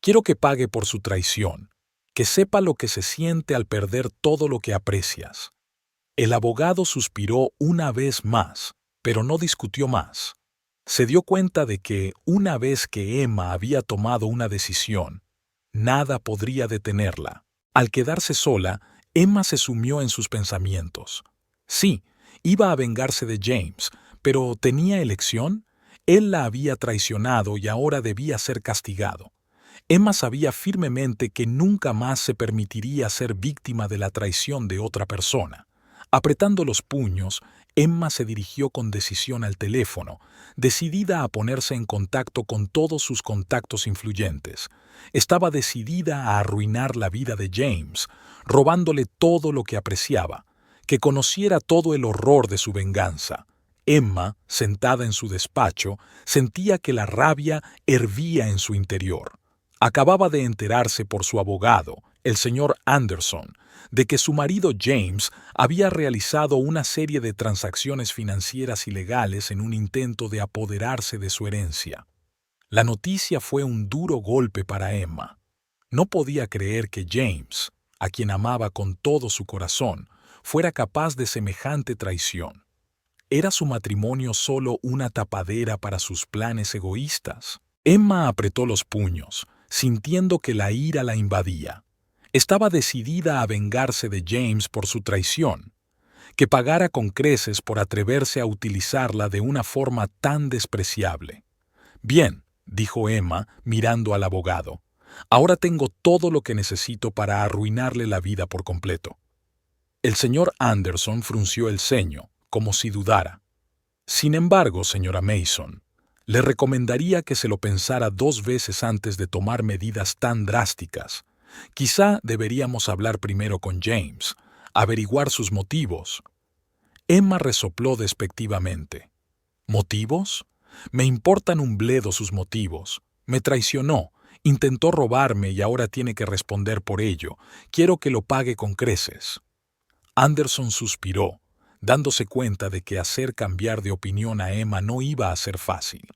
quiero que pague por su traición, que sepa lo que se siente al perder todo lo que aprecias». El abogado suspiró una vez más, pero no discutió más. Se dio cuenta de que, una vez que Emma había tomado una decisión, nada podría detenerla. Al quedarse sola, Emma se sumió en sus pensamientos. Sí, iba a vengarse de James, pero ¿tenía elección? Él la había traicionado y ahora debía ser castigado. Emma sabía firmemente que nunca más se permitiría ser víctima de la traición de otra persona. Apretando los puños, Emma se dirigió con decisión al teléfono, decidida a ponerse en contacto con todos sus contactos influyentes. Estaba decidida a arruinar la vida de James, robándole todo lo que apreciaba, que conociera todo el horror de su venganza. Emma, sentada en su despacho, sentía que la rabia hervía en su interior. Acababa de enterarse por su abogado, el señor Anderson, de que su marido James había realizado una serie de transacciones financieras ilegales en un intento de apoderarse de su herencia. La noticia fue un duro golpe para Emma. No podía creer que James, a quien amaba con todo su corazón, fuera capaz de semejante traición. ¿Era su matrimonio solo una tapadera para sus planes egoístas? Emma apretó los puños, sintiendo que la ira la invadía. Estaba decidida a vengarse de James por su traición, que pagara con creces por atreverse a utilizarla de una forma tan despreciable. Bien, dijo Emma, mirando al abogado. Ahora tengo todo lo que necesito para arruinarle la vida por completo. El señor Anderson frunció el ceño, como si dudara. Sin embargo, señora Mason, le recomendaría que se lo pensara 2 veces antes de tomar medidas tan drásticas. Quizá deberíamos hablar primero con James, averiguar sus motivos. Emma resopló despectivamente. ¿Motivos? Me importan un bledo sus motivos. Me traicionó, intentó robarme y ahora tiene que responder por ello. Quiero que lo pague con creces. Anderson suspiró, dándose cuenta de que hacer cambiar de opinión a Emma no iba a ser fácil.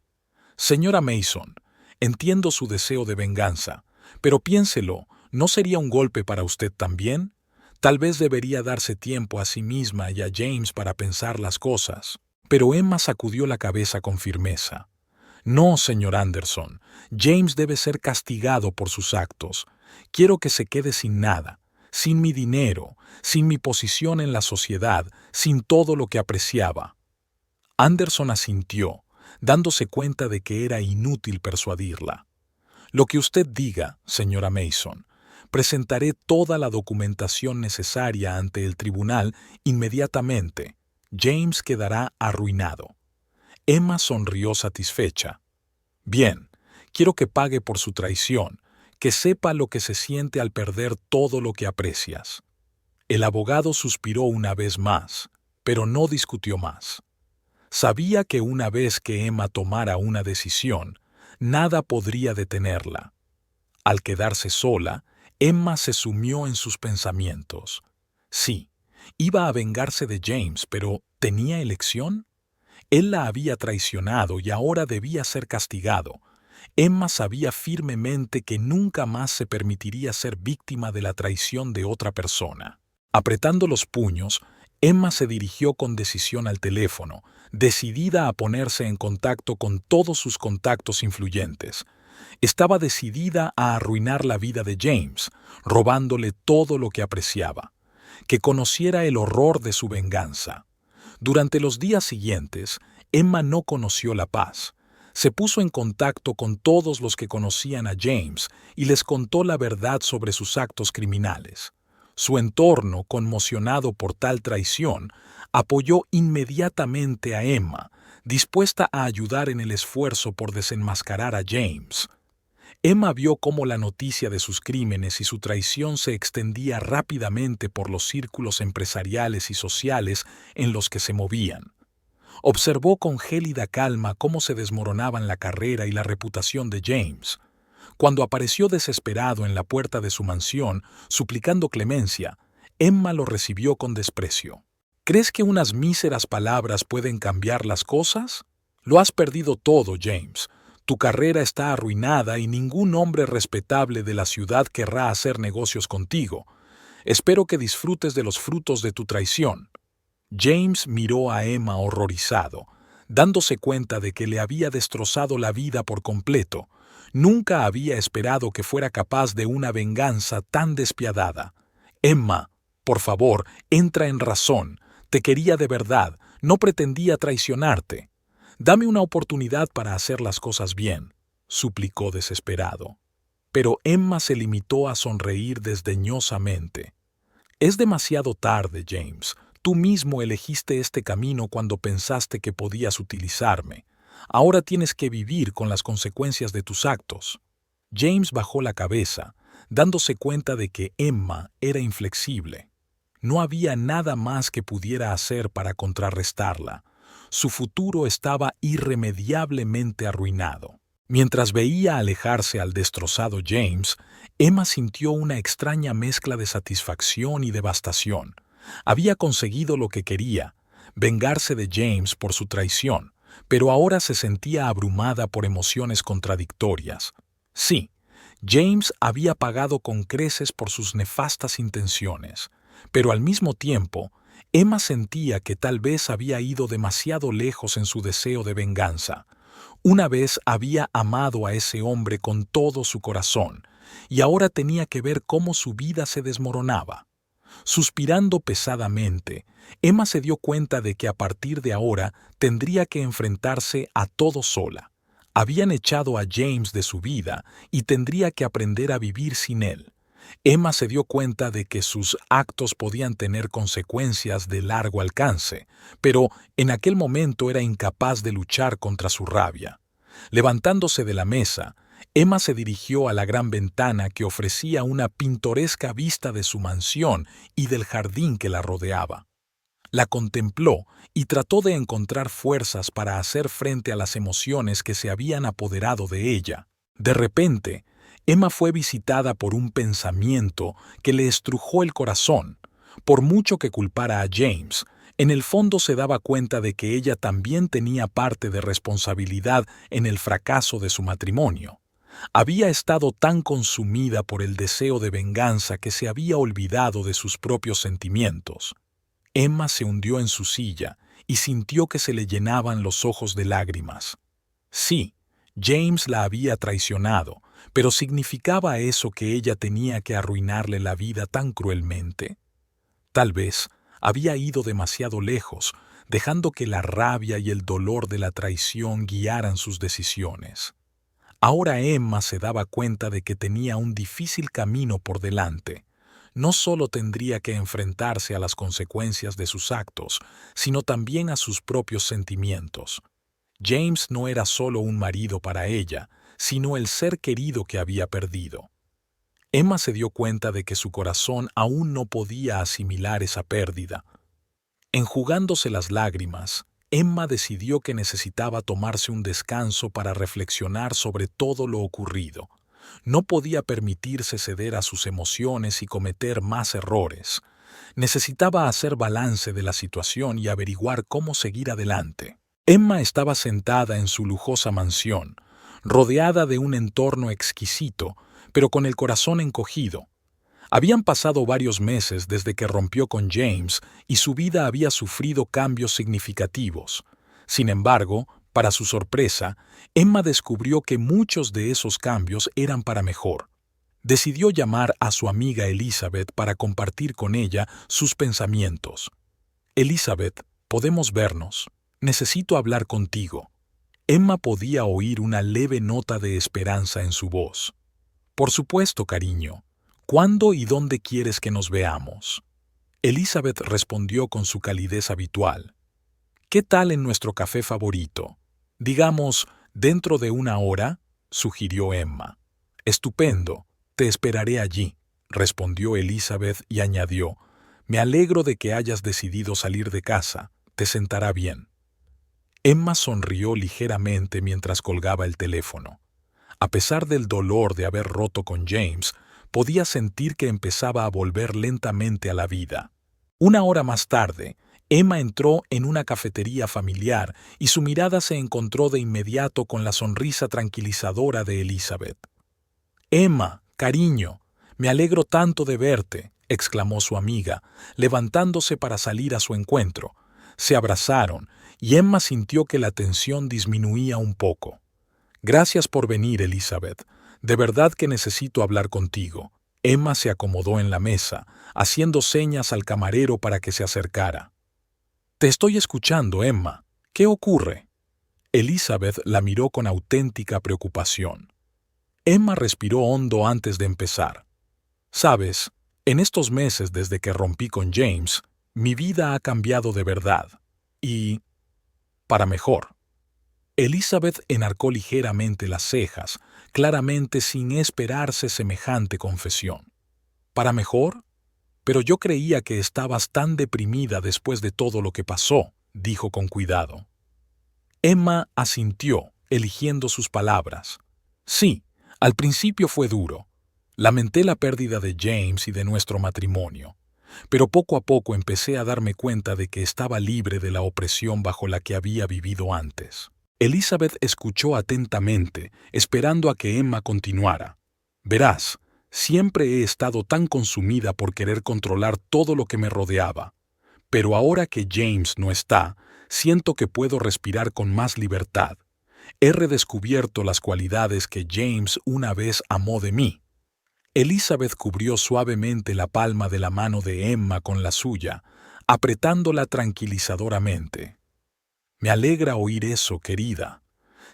Señora Mason, entiendo su deseo de venganza, pero piénselo, ¿no sería un golpe para usted también? Tal vez debería darse tiempo a sí misma y a James para pensar las cosas. Pero Emma sacudió la cabeza con firmeza. No, señor Anderson, James debe ser castigado por sus actos. Quiero que se quede sin nada, sin mi dinero, sin mi posición en la sociedad, sin todo lo que apreciaba. Anderson asintió, dándose cuenta de que era inútil persuadirla. Lo que usted diga, señora Mason. Presentaré toda la documentación necesaria ante el tribunal inmediatamente. James quedará arruinado. Emma sonrió satisfecha. Bien, quiero que pague por su traición, que sepa lo que se siente al perder todo lo que aprecias. El abogado suspiró una vez más, pero no discutió más. Sabía que una vez que Emma tomara una decisión, nada podría detenerla. Al quedarse sola, Emma se sumió en sus pensamientos. Sí, iba a vengarse de James, pero ¿tenía elección? Él la había traicionado y ahora debía ser castigado. Emma sabía firmemente que nunca más se permitiría ser víctima de la traición de otra persona. Apretando los puños, Emma se dirigió con decisión al teléfono, decidida a ponerse en contacto con todos sus contactos influyentes. Estaba decidida a arruinar la vida de James, robándole todo lo que apreciaba, que conociera el horror de su venganza. Durante los días siguientes, Emma no conoció la paz. Se puso en contacto con todos los que conocían a James y les contó la verdad sobre sus actos criminales. Su entorno, conmocionado por tal traición, apoyó inmediatamente a Emma, dispuesta a ayudar en el esfuerzo por desenmascarar a James. Emma vio cómo la noticia de sus crímenes y su traición se extendía rápidamente por los círculos empresariales y sociales en los que se movían. Observó con gélida calma cómo se desmoronaban la carrera y la reputación de James. Cuando apareció desesperado en la puerta de su mansión, suplicando clemencia, Emma lo recibió con desprecio. ¿Crees que unas míseras palabras pueden cambiar las cosas? Lo has perdido todo, James. Tu carrera está arruinada y ningún hombre respetable de la ciudad querrá hacer negocios contigo. Espero que disfrutes de los frutos de tu traición. James miró a Emma horrorizado, dándose cuenta de que le había destrozado la vida por completo. Nunca había esperado que fuera capaz de una venganza tan despiadada. Emma, por favor, entra en razón. Te quería de verdad, no pretendía traicionarte. Dame una oportunidad para hacer las cosas bien, suplicó desesperado. Pero Emma se limitó a sonreír desdeñosamente. Es demasiado tarde, James. Tú mismo elegiste este camino cuando pensaste que podías utilizarme. Ahora tienes que vivir con las consecuencias de tus actos. James bajó la cabeza, dándose cuenta de que Emma era inflexible. No había nada más que pudiera hacer para contrarrestarla. Su futuro estaba irremediablemente arruinado. Mientras veía alejarse al destrozado James, Emma sintió una extraña mezcla de satisfacción y devastación. Había conseguido lo que quería, vengarse de James por su traición, pero ahora se sentía abrumada por emociones contradictorias. Sí, James había pagado con creces por sus nefastas intenciones, pero al mismo tiempo, Emma sentía que tal vez había ido demasiado lejos en su deseo de venganza. Una vez había amado a ese hombre con todo su corazón, y ahora tenía que ver cómo su vida se desmoronaba. Suspirando pesadamente, Emma se dio cuenta de que a partir de ahora tendría que enfrentarse a todo sola. Habían echado a James de su vida y tendría que aprender a vivir sin él. Emma se dio cuenta de que sus actos podían tener consecuencias de largo alcance, pero en aquel momento era incapaz de luchar contra su rabia. Levantándose de la mesa, Emma se dirigió a la gran ventana que ofrecía una pintoresca vista de su mansión y del jardín que la rodeaba. La contempló y trató de encontrar fuerzas para hacer frente a las emociones que se habían apoderado de ella. De repente, Emma fue visitada por un pensamiento que le estrujó el corazón. Por mucho que culpara a James, en el fondo se daba cuenta de que ella también tenía parte de responsabilidad en el fracaso de su matrimonio. Había estado tan consumida por el deseo de venganza que se había olvidado de sus propios sentimientos. Emma se hundió en su silla y sintió que se le llenaban los ojos de lágrimas. Sí, James la había traicionado, pero ¿significaba eso que ella tenía que arruinarle la vida tan cruelmente? Tal vez había ido demasiado lejos, dejando que la rabia y el dolor de la traición guiaran sus decisiones. Ahora Emma se daba cuenta de que tenía un difícil camino por delante. No solo tendría que enfrentarse a las consecuencias de sus actos, sino también a sus propios sentimientos. James no era solo un marido para ella, sino el ser querido que había perdido. Emma se dio cuenta de que su corazón aún no podía asimilar esa pérdida. Enjugándose las lágrimas, Emma decidió que necesitaba tomarse un descanso para reflexionar sobre todo lo ocurrido. No podía permitirse ceder a sus emociones y cometer más errores. Necesitaba hacer balance de la situación y averiguar cómo seguir adelante. Emma estaba sentada en su lujosa mansión, rodeada de un entorno exquisito, pero con el corazón encogido. Habían pasado varios meses desde que rompió con James y su vida había sufrido cambios significativos. Sin embargo, para su sorpresa, Emma descubrió que muchos de esos cambios eran para mejor. Decidió llamar a su amiga Elizabeth para compartir con ella sus pensamientos. «Elizabeth, podemos vernos. Necesito hablar contigo». Emma podía oír una leve nota de esperanza en su voz. «Por supuesto, cariño. ¿Cuándo y dónde quieres que nos veamos?». Elizabeth respondió con su calidez habitual. «¿Qué tal en nuestro café favorito? Digamos, dentro de 1 hora», sugirió Emma. «Estupendo, te esperaré allí», respondió Elizabeth y añadió, «Me alegro de que hayas decidido salir de casa, te sentará bien». Emma sonrió ligeramente mientras colgaba el teléfono. A pesar del dolor de haber roto con James, podía sentir que empezaba a volver lentamente a la vida. 1 hora más tarde, Emma entró en una cafetería familiar y su mirada se encontró de inmediato con la sonrisa tranquilizadora de Elizabeth. «Emma, cariño, me alegro tanto de verte», exclamó su amiga, levantándose para salir a su encuentro. Se abrazaron y Emma sintió que la tensión disminuía un poco. «Gracias por venir, Elizabeth. De verdad que necesito hablar contigo». Emma se acomodó en la mesa, haciendo señas al camarero para que se acercara. «Te estoy escuchando, Emma. ¿Qué ocurre?». Elizabeth la miró con auténtica preocupación. Emma respiró hondo antes de empezar. «Sabes, en estos meses desde que rompí con James, Mi vida ha cambiado de verdad. Y para mejor. Elizabeth enarcó ligeramente las cejas, claramente sin esperarse semejante confesión. ¿Para mejor? Pero yo creía que estabas tan deprimida después de todo lo que pasó, dijo con cuidado. Emma asintió, eligiendo sus palabras. Sí, al principio fue duro. Lamenté la pérdida de James y de nuestro matrimonio. Pero poco a poco empecé a darme cuenta de que estaba libre de la opresión bajo la que había vivido antes. Elizabeth escuchó atentamente, esperando a que Emma continuara. Verás, siempre he estado tan consumida por querer controlar todo lo que me rodeaba. Pero ahora que James no está, siento que puedo respirar con más libertad. He redescubierto las cualidades que James una vez amó de mí. Elizabeth cubrió suavemente la palma de la mano de Emma con la suya, apretándola tranquilizadoramente. Me alegra oír eso, querida.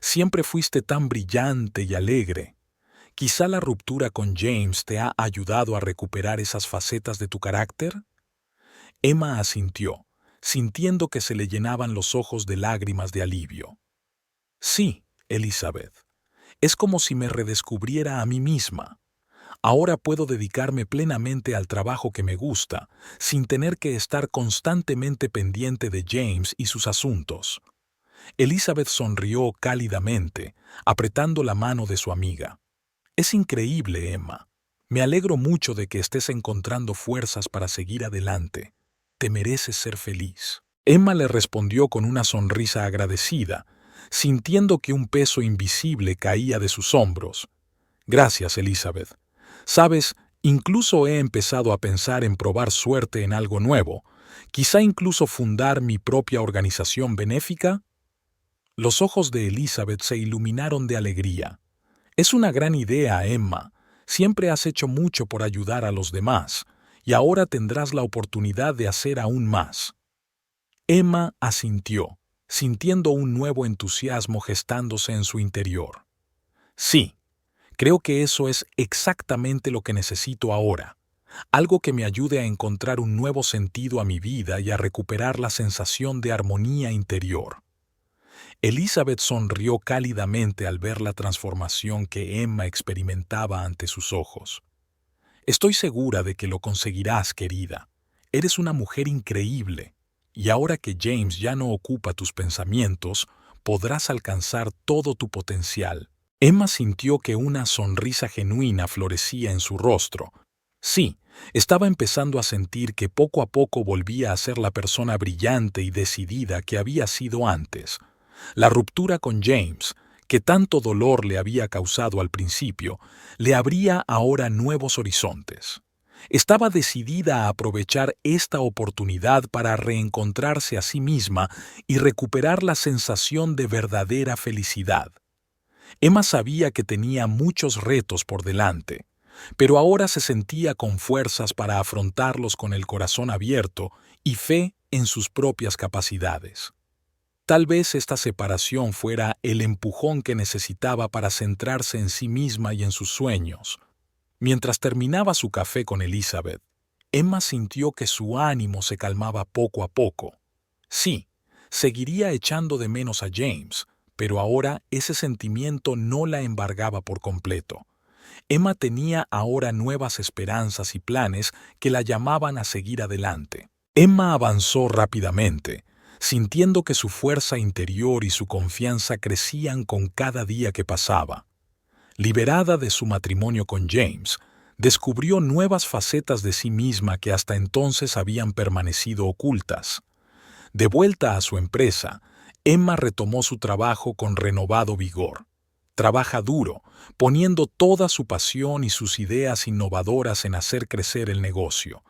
Siempre fuiste tan brillante y alegre. Quizá la ruptura con James te ha ayudado a recuperar esas facetas de tu carácter. Emma asintió, sintiendo que se le llenaban los ojos de lágrimas de alivio. Sí, Elizabeth. Es como si me redescubriera a mí misma. Ahora puedo dedicarme plenamente al trabajo que me gusta, sin tener que estar constantemente pendiente de James y sus asuntos. Elizabeth sonrió cálidamente, apretando la mano de su amiga. Es increíble, Emma. Me alegro mucho de que estés encontrando fuerzas para seguir adelante. Te mereces ser feliz. Emma le respondió con una sonrisa agradecida, sintiendo que un peso invisible caía de sus hombros. Gracias, Elizabeth. Sabes, incluso he empezado a pensar en probar suerte en algo nuevo, quizá incluso fundar mi propia organización benéfica. Los ojos de Elizabeth se iluminaron de alegría. Es una gran idea, Emma. Siempre has hecho mucho por ayudar a los demás, y ahora tendrás la oportunidad de hacer aún más. Emma asintió, sintiendo un nuevo entusiasmo gestándose en su interior. Sí. Creo que eso es exactamente lo que necesito ahora, algo que me ayude a encontrar un nuevo sentido a mi vida y a recuperar la sensación de armonía interior. Elizabeth sonrió cálidamente al ver la transformación que Emma experimentaba ante sus ojos. Estoy segura de que lo conseguirás, querida. Eres una mujer increíble, y ahora que James ya no ocupa tus pensamientos, podrás alcanzar todo tu potencial. Emma sintió que una sonrisa genuina florecía en su rostro. Sí, estaba empezando a sentir que poco a poco volvía a ser la persona brillante y decidida que había sido antes. La ruptura con James, que tanto dolor le había causado al principio, le abría ahora nuevos horizontes. Estaba decidida a aprovechar esta oportunidad para reencontrarse a sí misma y recuperar la sensación de verdadera felicidad. Emma sabía que tenía muchos retos por delante, pero ahora se sentía con fuerzas para afrontarlos con el corazón abierto y fe en sus propias capacidades. Tal vez esta separación fuera el empujón que necesitaba para centrarse en sí misma y en sus sueños. Mientras terminaba su café con Elizabeth, Emma sintió que su ánimo se calmaba poco a poco. Sí, seguiría echando de menos a James, pero ahora ese sentimiento no la embargaba por completo. Emma tenía ahora nuevas esperanzas y planes que la llamaban a seguir adelante. Emma avanzó rápidamente, sintiendo que su fuerza interior y su confianza crecían con cada día que pasaba. Liberada de su matrimonio con James, descubrió nuevas facetas de sí misma que hasta entonces habían permanecido ocultas. De vuelta a su empresa, Emma retomó su trabajo con renovado vigor. Trabaja duro, poniendo toda su pasión y sus ideas innovadoras en hacer crecer el negocio.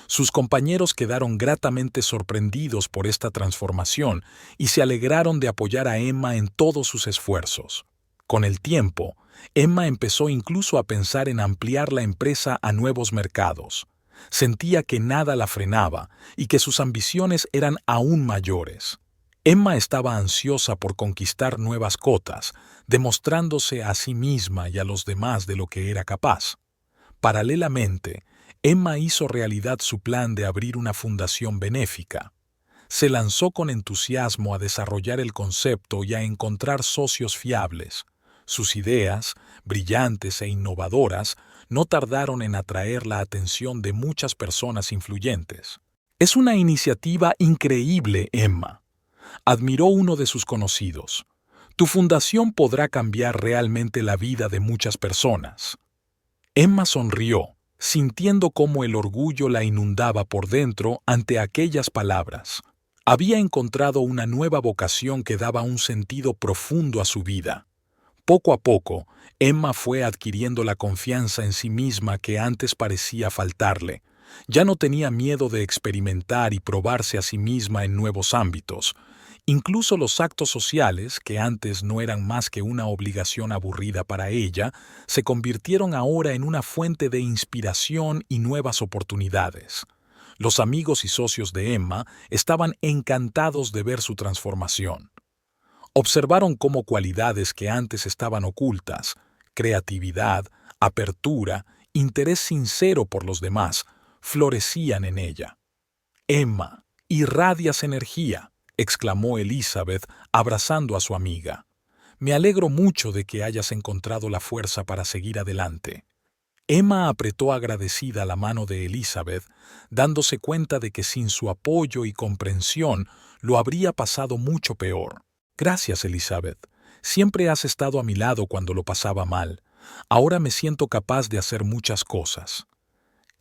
Sus compañeros quedaron gratamente sorprendidos por esta transformación y se alegraron de apoyar a Emma en todos sus esfuerzos. Con el tiempo, Emma empezó incluso a pensar en ampliar la empresa a nuevos mercados. Sentía que nada la frenaba y que sus ambiciones eran aún mayores. Emma estaba ansiosa por conquistar nuevas cotas, demostrándose a sí misma y a los demás de lo que era capaz. Paralelamente, Emma hizo realidad su plan de abrir una fundación benéfica. Se lanzó con entusiasmo a desarrollar el concepto y a encontrar socios fiables. Sus ideas, brillantes e innovadoras, no tardaron en atraer la atención de muchas personas influyentes. «Es una iniciativa increíble, Emma», admiró uno de sus conocidos. «Tu fundación podrá cambiar realmente la vida de muchas personas». Emma sonrió, sintiendo cómo el orgullo la inundaba por dentro ante aquellas palabras. Había encontrado una nueva vocación que daba un sentido profundo a su vida. Poco a poco, Emma fue adquiriendo la confianza en sí misma que antes parecía faltarle. Ya no tenía miedo de experimentar y probarse a sí misma en nuevos ámbitos. Incluso los actos sociales, que antes no eran más que una obligación aburrida para ella, se convirtieron ahora en una fuente de inspiración y nuevas oportunidades. Los amigos y socios de Emma estaban encantados de ver su transformación. Observaron cómo cualidades que antes estaban ocultas, creatividad, apertura, interés sincero por los demás, florecían en ella. «Emma, irradias energía», exclamó Elizabeth, abrazando a su amiga. «Me alegro mucho de que hayas encontrado la fuerza para seguir adelante». Emma apretó agradecida la mano de Elizabeth, dándose cuenta de que sin su apoyo y comprensión lo habría pasado mucho peor. «Gracias, Elizabeth. Siempre has estado a mi lado cuando lo pasaba mal. Ahora me siento capaz de hacer muchas cosas».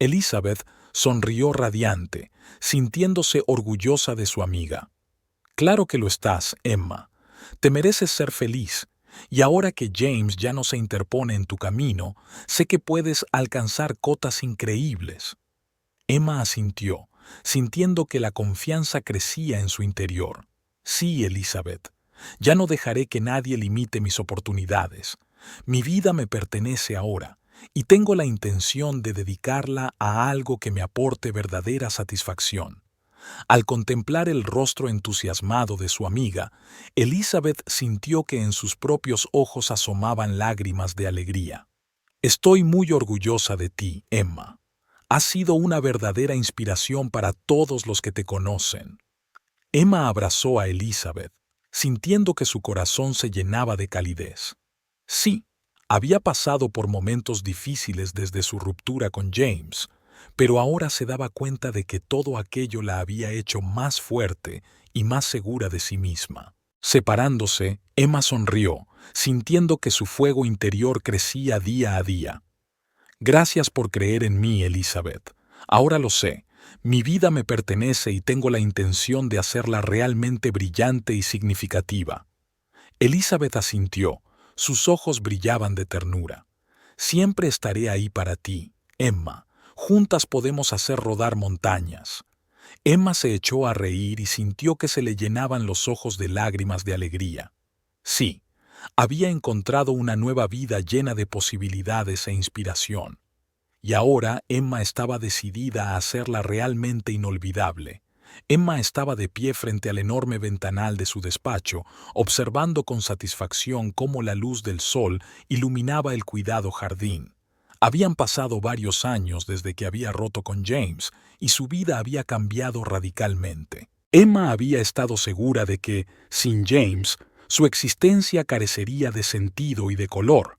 Elizabeth sonrió radiante, sintiéndose orgullosa de su amiga. «Claro que lo estás, Emma. Te mereces ser feliz. Y ahora que James ya no se interpone en tu camino, sé que puedes alcanzar cotas increíbles». Emma asintió, sintiendo que la confianza crecía en su interior. «Sí, Elizabeth. Ya no dejaré que nadie limite mis oportunidades. Mi vida me pertenece ahora, y tengo la intención de dedicarla a algo que me aporte verdadera satisfacción». Al contemplar el rostro entusiasmado de su amiga, Elizabeth sintió que en sus propios ojos asomaban lágrimas de alegría. «Estoy muy orgullosa de ti, Emma. Has sido una verdadera inspiración para todos los que te conocen». Emma abrazó a Elizabeth, sintiendo que su corazón se llenaba de calidez. Sí, había pasado por momentos difíciles desde su ruptura con James, pero ahora se daba cuenta de que todo aquello la había hecho más fuerte y más segura de sí misma. Separándose, Emma sonrió, sintiendo que su fuego interior crecía día a día. «Gracias por creer en mí, Elizabeth. Ahora lo sé. Mi vida me pertenece y tengo la intención de hacerla realmente brillante y significativa». Elizabeth asintió. Sus ojos brillaban de ternura. «Siempre estaré ahí para ti, Emma. Juntas podemos hacer rodar montañas». Emma se echó a reír y sintió que se le llenaban los ojos de lágrimas de alegría. Sí, había encontrado una nueva vida llena de posibilidades e inspiración. Y ahora Emma estaba decidida a hacerla realmente inolvidable. Emma estaba de pie frente al enorme ventanal de su despacho, observando con satisfacción cómo la luz del sol iluminaba el cuidado jardín. Habían pasado varios años desde que había roto con James y su vida había cambiado radicalmente. Emma había estado segura de que, sin James, su existencia carecería de sentido y de color.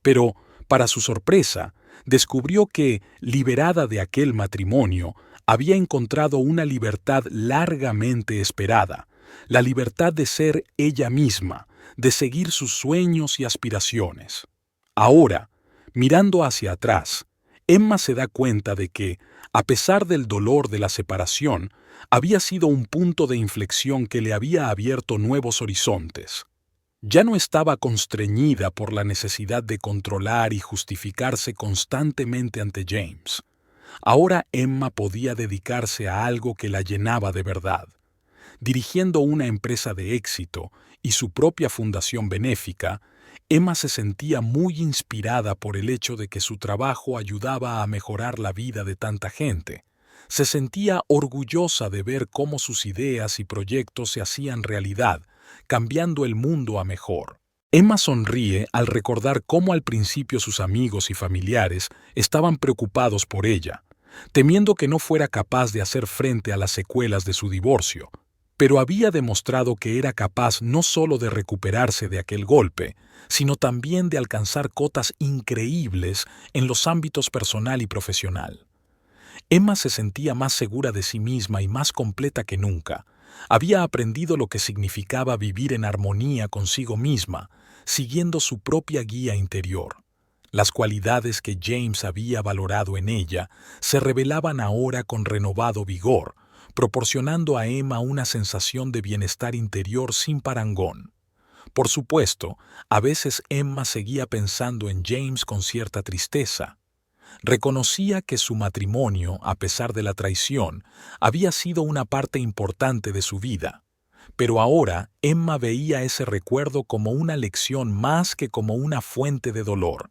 Pero, para su sorpresa, descubrió que, liberada de aquel matrimonio, había encontrado una libertad largamente esperada, la libertad de ser ella misma, de seguir sus sueños y aspiraciones. Ahora, mirando hacia atrás, Emma se da cuenta de que, a pesar del dolor de la separación, había sido un punto de inflexión que le había abierto nuevos horizontes. Ya no estaba constreñida por la necesidad de controlar y justificarse constantemente ante James. Ahora Emma podía dedicarse a algo que la llenaba de verdad. Dirigiendo una empresa de éxito y su propia fundación benéfica, Emma se sentía muy inspirada por el hecho de que su trabajo ayudaba a mejorar la vida de tanta gente. Se sentía orgullosa de ver cómo sus ideas y proyectos se hacían realidad, cambiando el mundo a mejor. Emma sonríe al recordar cómo al principio sus amigos y familiares estaban preocupados por ella, temiendo que no fuera capaz de hacer frente a las secuelas de su divorcio, pero había demostrado que era capaz no solo de recuperarse de aquel golpe, sino también de alcanzar cotas increíbles en los ámbitos personal y profesional. Emma se sentía más segura de sí misma y más completa que nunca. Había aprendido lo que significaba vivir en armonía consigo misma, siguiendo su propia guía interior. Las cualidades que James había valorado en ella se revelaban ahora con renovado vigor, proporcionando a Emma una sensación de bienestar interior sin parangón. Por supuesto, a veces Emma seguía pensando en James con cierta tristeza. Reconocía que su matrimonio, a pesar de la traición, había sido una parte importante de su vida. Pero ahora Emma veía ese recuerdo como una lección más que como una fuente de dolor.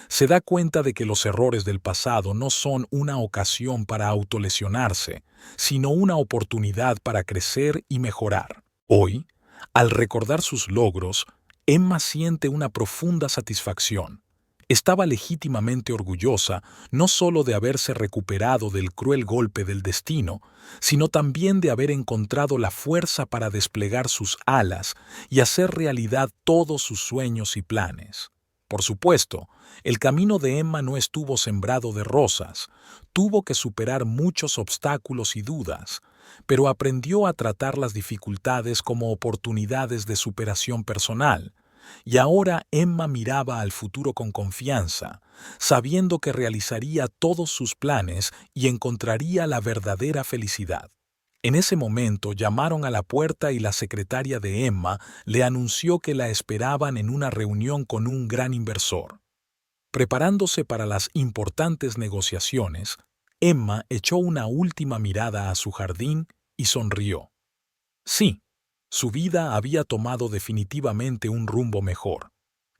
Se da cuenta de que los errores del pasado no son una ocasión para autolesionarse, sino una oportunidad para crecer y mejorar. Hoy, al recordar sus logros, Emma siente una profunda satisfacción. Estaba legítimamente orgullosa no solo de haberse recuperado del cruel golpe del destino, sino también de haber encontrado la fuerza para desplegar sus alas y hacer realidad todos sus sueños y planes. Por supuesto, el camino de Emma no estuvo sembrado de rosas, tuvo que superar muchos obstáculos y dudas, pero aprendió a tratar las dificultades como oportunidades de superación personal. Y ahora Emma miraba al futuro con confianza, sabiendo que realizaría todos sus planes y encontraría la verdadera felicidad. En ese momento llamaron a la puerta y la secretaria de Emma le anunció que la esperaban en una reunión con un gran inversor. Preparándose para las importantes negociaciones, Emma echó una última mirada a su jardín y sonrió. Sí, su vida había tomado definitivamente un rumbo mejor.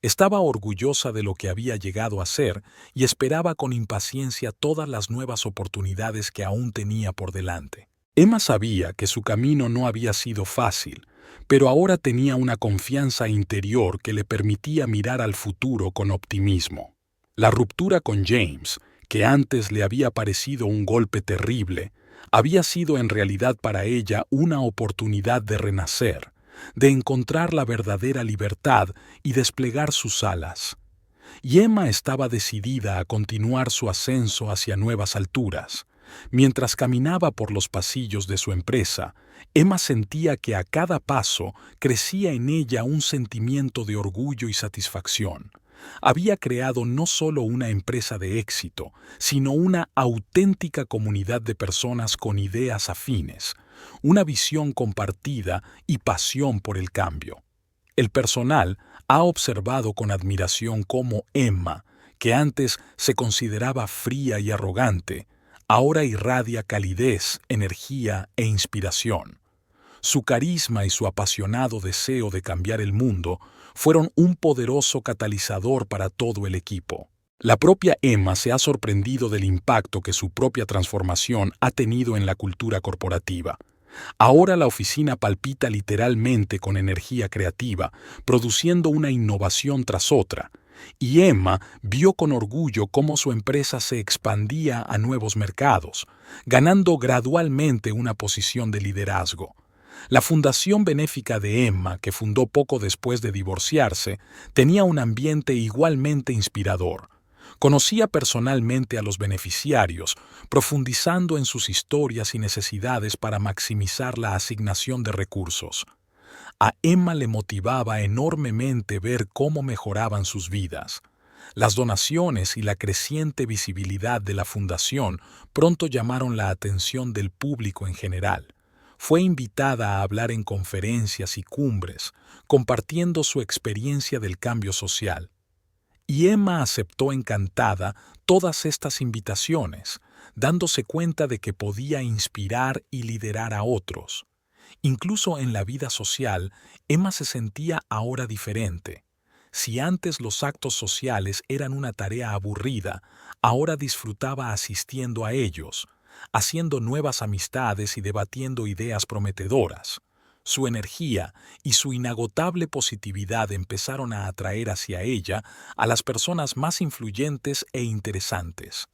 Estaba orgullosa de lo que había llegado a ser y esperaba con impaciencia todas las nuevas oportunidades que aún tenía por delante. Emma sabía que su camino no había sido fácil, pero ahora tenía una confianza interior que le permitía mirar al futuro con optimismo. La ruptura con James, que antes le había parecido un golpe terrible, había sido en realidad para ella una oportunidad de renacer, de encontrar la verdadera libertad y desplegar sus alas. Y Emma estaba decidida a continuar su ascenso hacia nuevas alturas. Mientras caminaba por los pasillos de su empresa, Emma sentía que a cada paso crecía en ella un sentimiento de orgullo y satisfacción. Había creado no solo una empresa de éxito, sino una auténtica comunidad de personas con ideas afines, una visión compartida y pasión por el cambio. El personal ha observado con admiración cómo Emma, que antes se consideraba fría y arrogante, ahora irradia calidez, energía e inspiración. Su carisma y su apasionado deseo de cambiar el mundo fueron un poderoso catalizador para todo el equipo. La propia Emma se ha sorprendido del impacto que su propia transformación ha tenido en la cultura corporativa. Ahora la oficina palpita literalmente con energía creativa, produciendo una innovación tras otra, y Emma vio con orgullo cómo su empresa se expandía a nuevos mercados, ganando gradualmente una posición de liderazgo. La fundación benéfica de Emma, que fundó poco después de divorciarse, tenía un ambiente igualmente inspirador. Conocía personalmente a los beneficiarios, profundizando en sus historias y necesidades para maximizar la asignación de recursos. A Emma le motivaba enormemente ver cómo mejoraban sus vidas. Las donaciones y la creciente visibilidad de la fundación pronto llamaron la atención del público en general. Fue invitada a hablar en conferencias y cumbres, compartiendo su experiencia del cambio social. Y Emma aceptó encantada todas estas invitaciones, dándose cuenta de que podía inspirar y liderar a otros. Incluso en la vida social, Emma se sentía ahora diferente. Si antes los actos sociales eran una tarea aburrida, ahora disfrutaba asistiendo a ellos, haciendo nuevas amistades y debatiendo ideas prometedoras. Su energía y su inagotable positividad empezaron a atraer hacia ella a las personas más influyentes e interesantes.